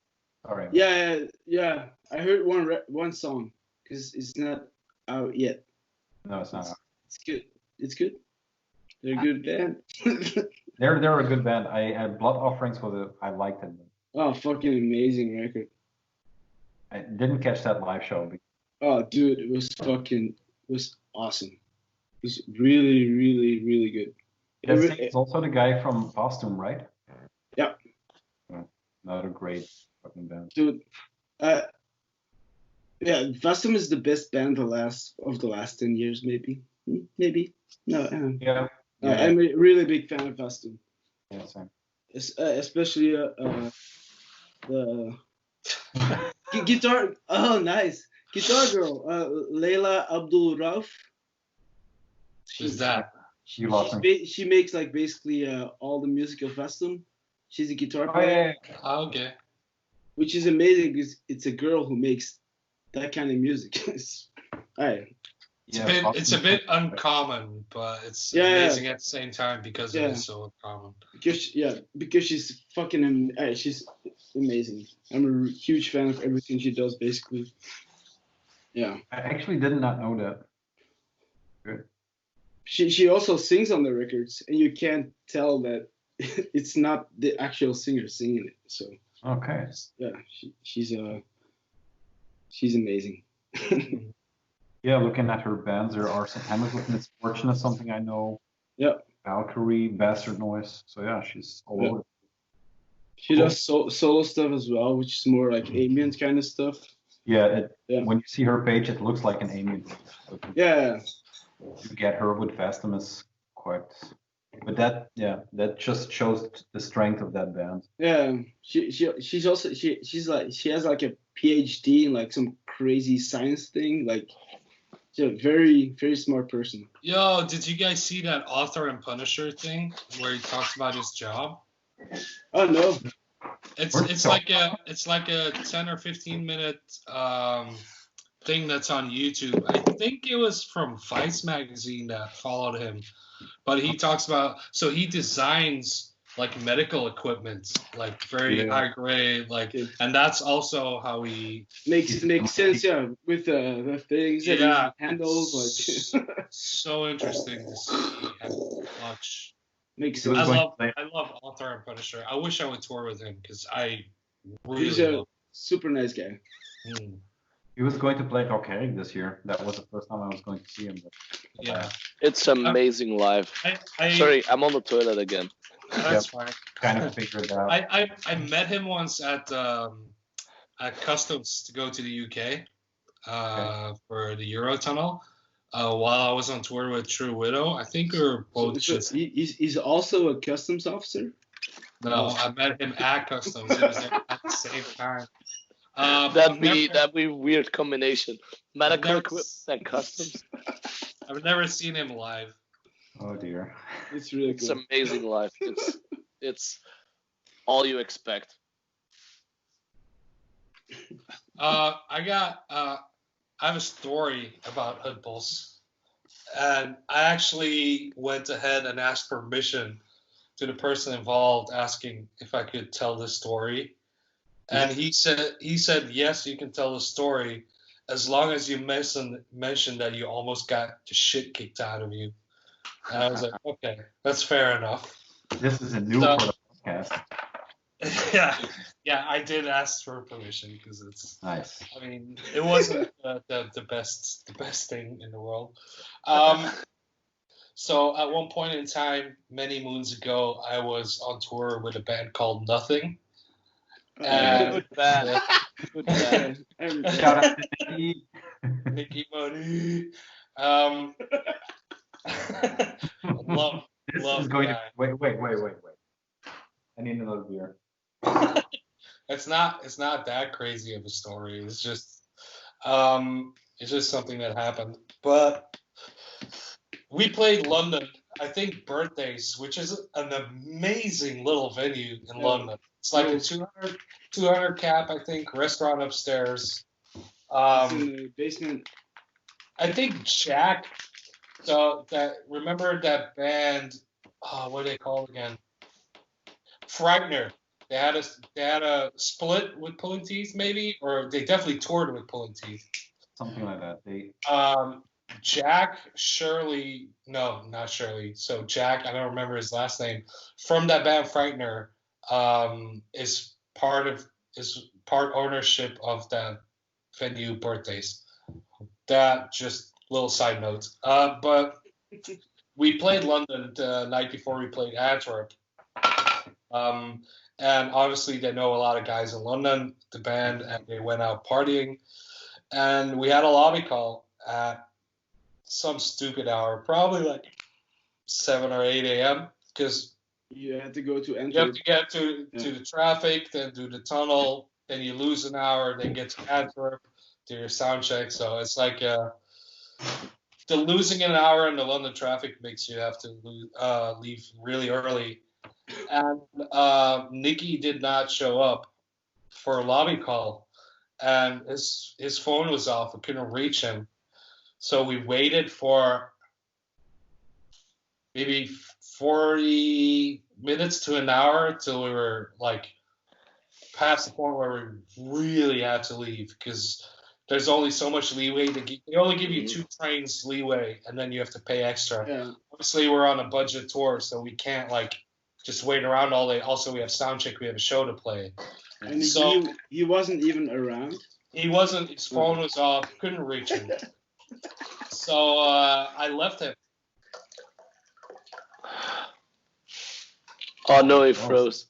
Sorry. Yeah. I heard one song because it's not out yet. No, it's not. It's good. They're a good band. They're a good band. I Blood Offerings I liked it. Oh, fucking amazing record. I didn't catch that live show. Oh, dude, it was awesome. It was really, really, really good. It's also the guy from Costume, right? Yeah. Another great fucking band. Dude, yeah, Vastum is the best band of the last 10 years, maybe. Maybe. No, Yeah. I'm a really big fan of Vastum. Yeah, same. Especially the guitar. Oh, nice. Guitar girl, Leila Abdul Rauf. Who's that? You lost me. She makes like basically all the music of Vastum. She's a guitar Oh, player, yeah. Oh, okay. which is amazing because it's a girl who makes that kind of music. It's a bit uncommon, but it's amazing at the same time because it is so uncommon. Because she's fucking she's amazing. I'm a huge fan of everything she does, basically. Yeah. I actually did not know that. Good. She also sings on the records, and you can't tell that it's not the actual singer singing it. So Okay. yeah, she's amazing. Yeah, looking at her bands, there are some Hamlet with Misfortune is something I know. Yeah. Valkyrie, Bastard Noise. So yeah, she's all Yeah. over. She does solo stuff as well, which is more like ambient kind of stuff. Yeah, Yeah. when you see her page, it looks like an ambient. Yeah. To get her with Vestum is quite. But that just shows the strength of that band. Yeah. She's also she's like she has like a PhD in like some crazy science thing. Like she's a very, very smart person. Yo, did you guys see that Author and Punisher thing where he talks about his job? Oh no. It's like a 10 or 15 minute thing that's on YouTube. I think it was from Vice magazine that followed him, but he talks about he designs like medical equipment, like very high grade, like, and that's also how he makes sense, yeah, with the things that he handles, like so interesting to see and watch. Makes sense. I love Author and Punisher. I wish I would tour with him because I really he's a love super nice guy. He was going to play Rockherring this year. That was the first time I was going to see him. But, yeah, it's amazing live. Sorry, I'm on the toilet again. That's fine. Kind of figured out. I met him once at Customs to go to the UK for the Eurotunnel. While I was on tour with True Widow, I think we were both he's also a customs officer? No, I met him at Customs. He was there at the same time. That'd be weird combination. Medical equipment and customs. I've never seen him live. Oh dear. It's really It's cool. amazing live. It's all you expect. I have a story about Het Bos, and I actually went ahead and asked permission to the person involved, asking if I could tell this story, and he said yes, you can tell the story, as long as you mention that you almost got the shit kicked out of you. And I was like, okay, that's fair enough. This is a new for the podcast. Yeah, I did ask for permission because it's nice. I mean, it wasn't the best thing in the world. So at one point in time, many moons ago, I was on tour with a band called Nothing. Good band. Good band. Shout out to Nicky. Nicky Money. love. This is going to wait. I need another beer. It's not that crazy of a story. It's just something that happened. But we played London, I think Birthdays, which is an amazing little venue in London. It's like a 200 cap, I think, restaurant upstairs. It's in the basement. I think Jack. So remember that band? What are they called again? Frightener. They had a split with Pulling Teeth, maybe, or they definitely toured with Pulling Teeth. Something like that. Jack Shirley, no, not Shirley. So Jack, I don't remember his last name. From that band Frightener, is part ownership of that venue Birthdays. That just little side note. But we played London the night before we played Antwerp. And obviously they know a lot of guys in London, the band, and they went out partying. And we had a lobby call at some stupid hour, probably like 7 or 8 a.m. because you had to go to Antwerp. You have to get to the traffic, then do the tunnel, then you lose an hour, then get to Antwerp, do your sound check. So it's like the losing an hour in the London traffic makes you have to leave really early. And Nicky did not show up for a lobby call, and his phone was off. We couldn't reach him, so we waited for maybe 40 minutes to an hour till we were like past the point where we really had to leave, because there's only so much leeway. They only give you 2 trains leeway, and then you have to pay extra. Yeah. Obviously, we're on a budget tour, so we can't like just wait around all day. Also, we have sound check. We have a show to play. And so he wasn't even around. he wasn't. His phone was off. Couldn't reach him. So I left him. Oh no, he froze.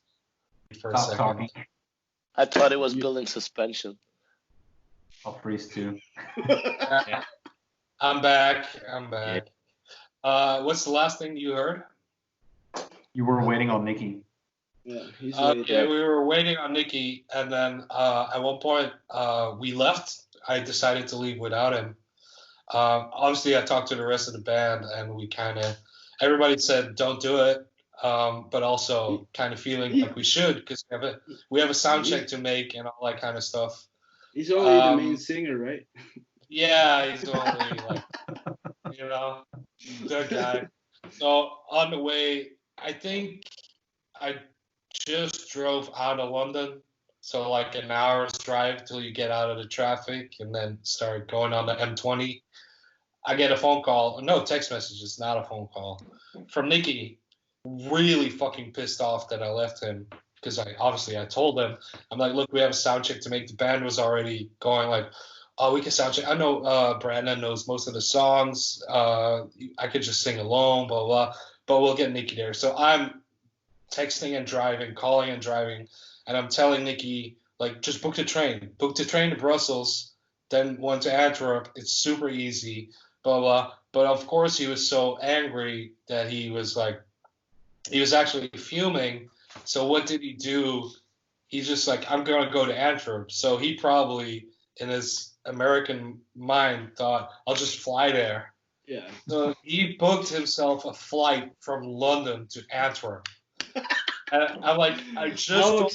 For a Stop second. talking. I thought it was building suspension. I'll freeze too. I'm back. What's the last thing you heard? You were waiting on Nikki. Yeah, he's Okay, we were waiting on Nikki, and then at one point we left. I decided to leave without him. Obviously, I talked to the rest of the band, and we everybody said don't do it, but also kind of feeling like we should because we have a sound check to make and all that kind of stuff. He's only the main singer, right? Yeah, he's only like good guy. So on the way, I think I just drove out of London. So like an hour's drive till you get out of the traffic and then start going on the M20. I get a phone call, no text messages, not a phone call, from Nikki, really fucking pissed off that I left him because I told him, I'm like, look, we have a sound check to make. The band was already going like, oh, we can sound check. I know Brandon knows most of the songs. I could just sing alone, blah, blah, but we'll get Nikki there. So I'm texting and driving, calling and driving, and I'm telling Nikki, like, just book the train to Brussels, then one to Antwerp. It's super easy, blah, blah. But of course, he was so angry that he was actually fuming. So what did he do? He's just like, I'm going to go to Antwerp. So he probably, in his American mind, thought, I'll just fly there. Yeah. So he booked himself a flight from London to Antwerp. And I'm like, I just How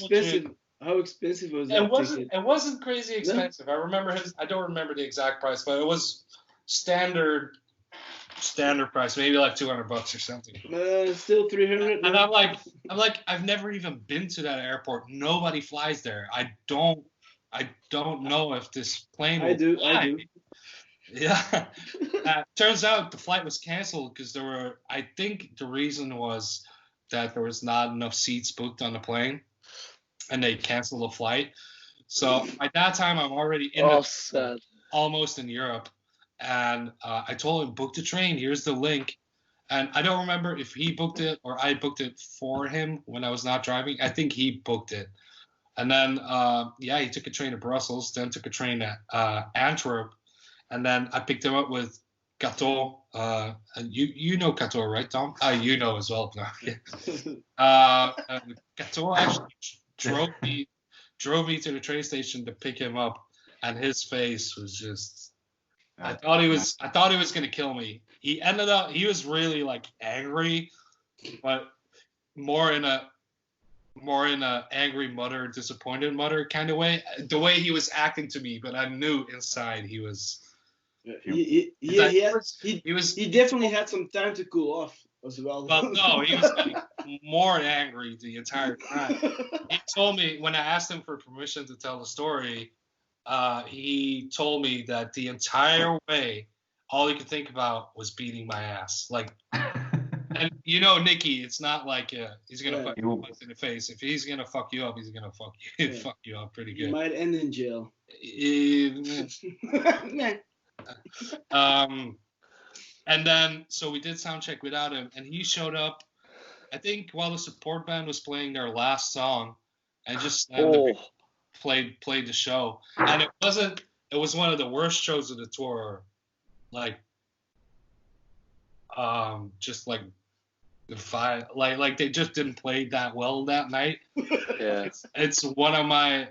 expensive was that ticket? It wasn't crazy expensive. I remember I don't remember the exact price, but it was standard price, maybe like $200 or something. Still 300. And I'm like, I've never even been to that airport. Nobody flies there. I don't know if this plane. I do. Yeah. Turns out the flight was canceled because I think the reason was that there was not enough seats booked on the plane, and they canceled the flight. So by that time, I'm already almost in Europe. And I told him, book the train. Here's the link. And I don't remember if he booked it or I booked it for him when I was not driving. I think he booked it. And then, he took a train to Brussels, then took a train to Antwerp. And then I picked him up with Cato. And you know Cato, right, Tom? You know as well. Cato actually drove me to the train station to pick him up. And his face was just... I thought he was gonna kill me. He was really like angry, but more in a angry mutter, disappointed mutter kind of way. The way he was acting to me, but I knew inside he was. He definitely had some time to cool off as well. Well, no, he was like more angry the entire time. He told me when I asked him for permission to tell the story. He told me that the entire way, all he could think about was beating my ass. Like, and Nikki, it's not like he's gonna fuck you in the face. If he's gonna fuck you up, he's gonna fuck you up pretty good. You might end in jail. And then so we did sound check without him, and he showed up. I think while the support band was playing their last song, and just played the show, and it was one of the worst shows of the tour, like just like they just didn't play that well that night. Yeah, it's one of my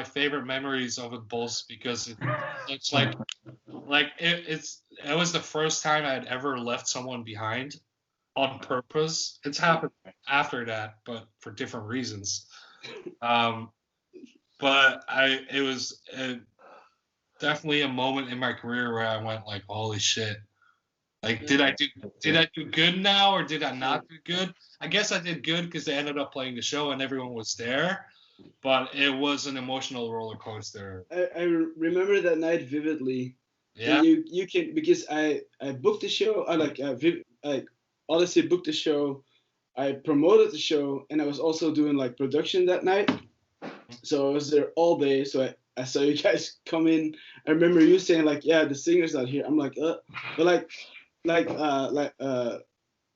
favorite memories of Het Bos because it's like it was the first time I'd ever left someone behind on purpose. It's happened after that, but for different reasons. But it was definitely a moment in my career where I went like, holy shit. Like, did I do good now or did I not do good? I guess I did good because they ended up playing the show and everyone was there. But it was an emotional roller coaster. I remember that night vividly. Yeah. And you can, because I booked the show. I honestly booked the show. I promoted the show, and I was also doing like production that night. So I was there all day. So I saw you guys come in. I remember you saying like, yeah, the singer's not here. I'm like, but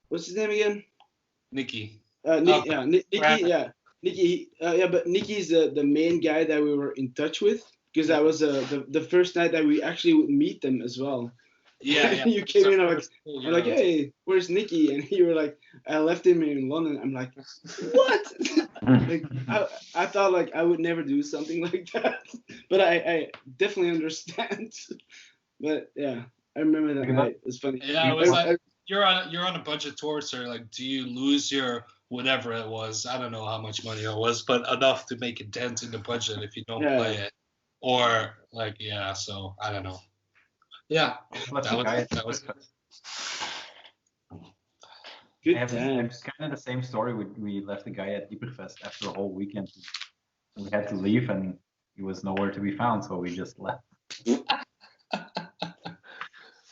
what's his name again? Nikki. Nikki, Brammeke. yeah, Nikki, but Nikki's the main guy that we were in touch with because that was the first night that we actually would meet them as well. Yeah. You came in, I'm like, Yeah. hey, where's Nikki? And you were like, I left him in London. I'm like, what? Like, I thought like I would never do something like that, but I definitely understand. But yeah, I remember that night. It was funny. Yeah, it was like you're on a budget tour, sir. Like, do you lose your whatever it was? I don't know how much money it was, but enough to make a dent in the budget if you don't play it, or like So I don't know. Yeah, that was good It's times. kind of the same story. We left the guy at Dieperfest after a whole weekend. We had to leave, and he was nowhere to be found, so we just left.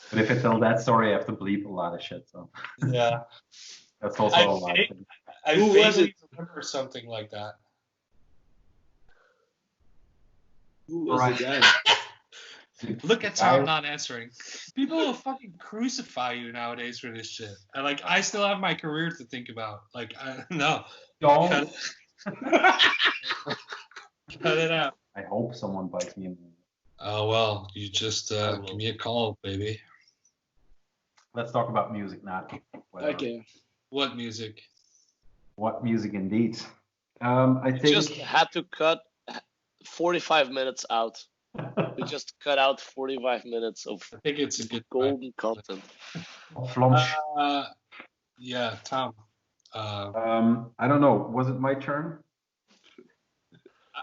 But if I tell that story, I have to bleep a lot of shit. So yeah. that's also a lot. I Who was vaguely it? remember something like that. Who was Right. the guy? Look at Tom not answering. People will fucking crucify you nowadays for this shit. And like, I still have my career to think about. Like, no. Don't. Cut it out. I hope someone bites me in the. Oh, well, you just give me a call, baby. Let's talk about music now. Okay. What music? What music indeed? I We think just had to cut 45 minutes out. We just cut out 45 minutes of I think it's a good golden content. Flunch. Yeah, Tom. I don't know. Was it my turn?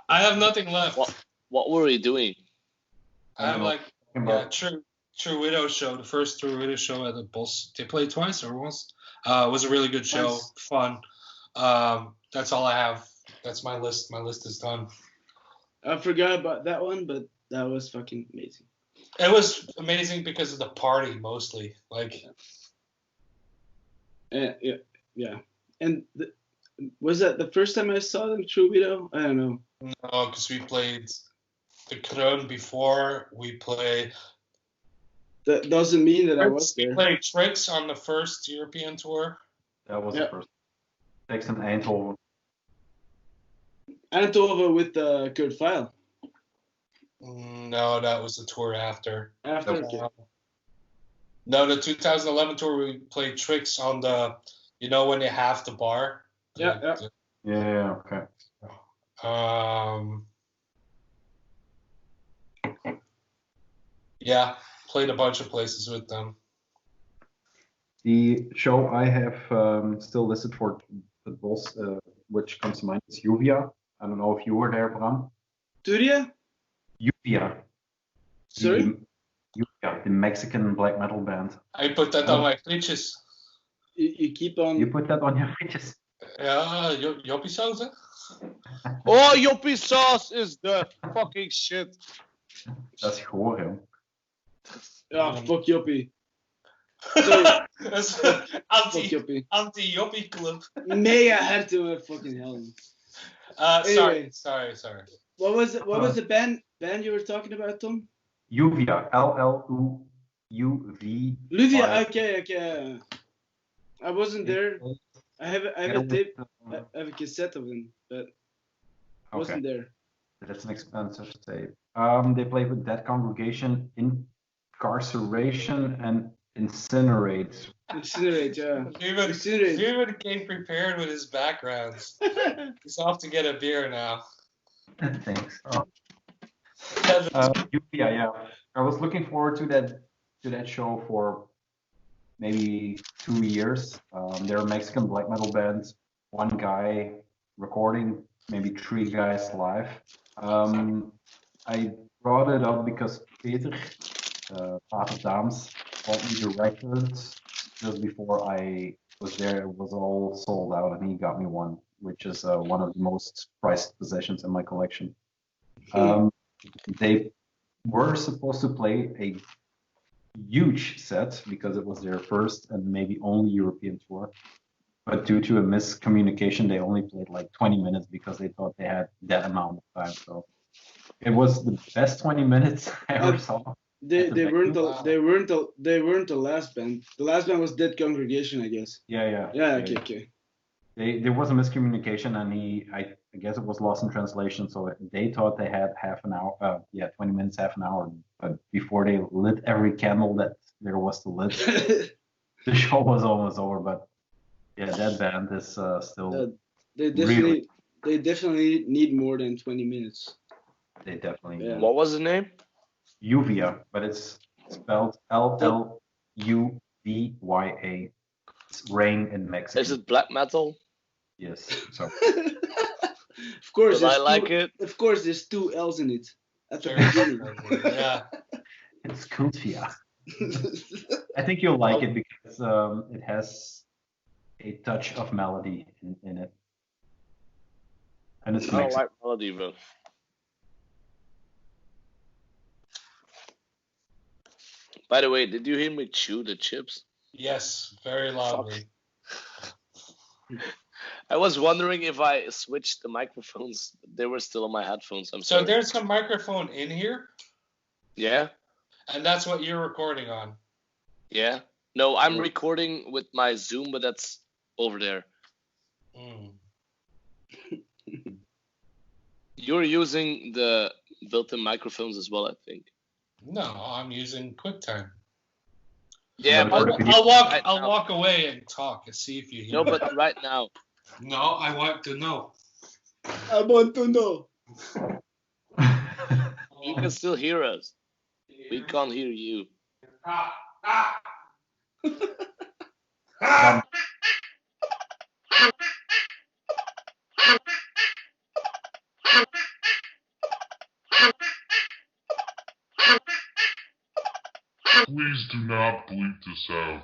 I have nothing left. What were we doing? I have like About- True Widow show, the first True Widow show at the Bos. They played twice or once. It was a really good show, Nice. fun. That's all I have. That's my list. My list is done. I forgot about that one, but that was fucking amazing. It was amazing because of the party mostly. Like, Yeah. And was that the first time I saw them, True Widow? I don't know. no, because we played the Kroon before. We played. That doesn't mean that I was We there. played Tricks on the first European tour. That was Yeah. the first. Takes an Eindhoven. Eindhoven with Kurt Vile. No, that was the tour after. After. That Okay. No, the 2011 tour we played Tricks on the, when you have the bar. Yeah. Yeah. Okay. Yeah, played a bunch of places with them. The show I have still listed for the Bos, which comes to mind, is Juvia. I don't know if you were there, Bram. Turia? Juvia. Sorry? Juvia, the Mexican black metal band. I put that on my frietjes. You keep on. You put that on your fridges. Ja, Joppie saus, hè? Oh, Joppie sauce is the fucking shit. Dat is goor, joh. Ja, fuck Joppie. Dat is Fuck Joppie. anti-Joppie club. Mega hard to my fucking hell. Sorry. What was the band you were talking about, Tom? Juvia. L-L-U-U-V. Luvia. Okay. I wasn't there. I have a tape. I have a cassette of them, but I wasn't there. That's an expensive tape. They played with Dead Congregation, Incarceration, and Incinerate. Incinerate, yeah. Ruben came prepared with his backgrounds. He's off to get a beer now. Thanks. Juvia, yeah. I was looking forward to that show for maybe 2 years. They're a Mexican black metal band. One guy recording, maybe 3 guys live. I brought it up because Peter, Pater Daams, bought me the records just before I was there. It was all sold out, and he got me one, which is one of the most prized possessions in my collection. They were supposed to play a huge set because it was their first and maybe only European tour. But due to a miscommunication, they only played like 20 minutes because they thought they had that amount of time. So It was the best 20 minutes I ever saw. They At the weren't venue? they weren't the last band. The last band was Dead Congregation, I guess. Yeah. Yeah. Okay. There was a miscommunication, and I guess it was lost in translation. So they thought they had 20 minutes, half an hour. But before they lit every candle that there was to lit, the show was almost over. But yeah, that band is still. They definitely need more than 20 minutes. They definitely. Yeah. What was the name? Uvia, but it's spelled Lulvya. It's rain in Mexican. Is it black metal? Yes. So Of course, But I like it. Of course, there's 2 L's in it at the Very beginning. yeah. it's Kultia. I think you'll like it because it has a touch of melody in it. And it's I don't Mexican. like melody, bro. By the way, did you hear me chew the chips? Yes, very loudly. I was wondering if I switched the microphones. They were still on my headphones. I'm So sorry. there's a microphone in here, Yeah? and that's what you're recording on. Yeah? No, I'm recording with my Zoom, but that's over there. Mm. You're using the built-in microphones as well, I think. No, I'm using QuickTime. Yeah, I'll- but I'll walk. right I'll now- walk away and talk and see if you hear. No, me. but right now. No, I want to know. I want to know. You can still hear us. We can't hear you. Please do not bleep this out.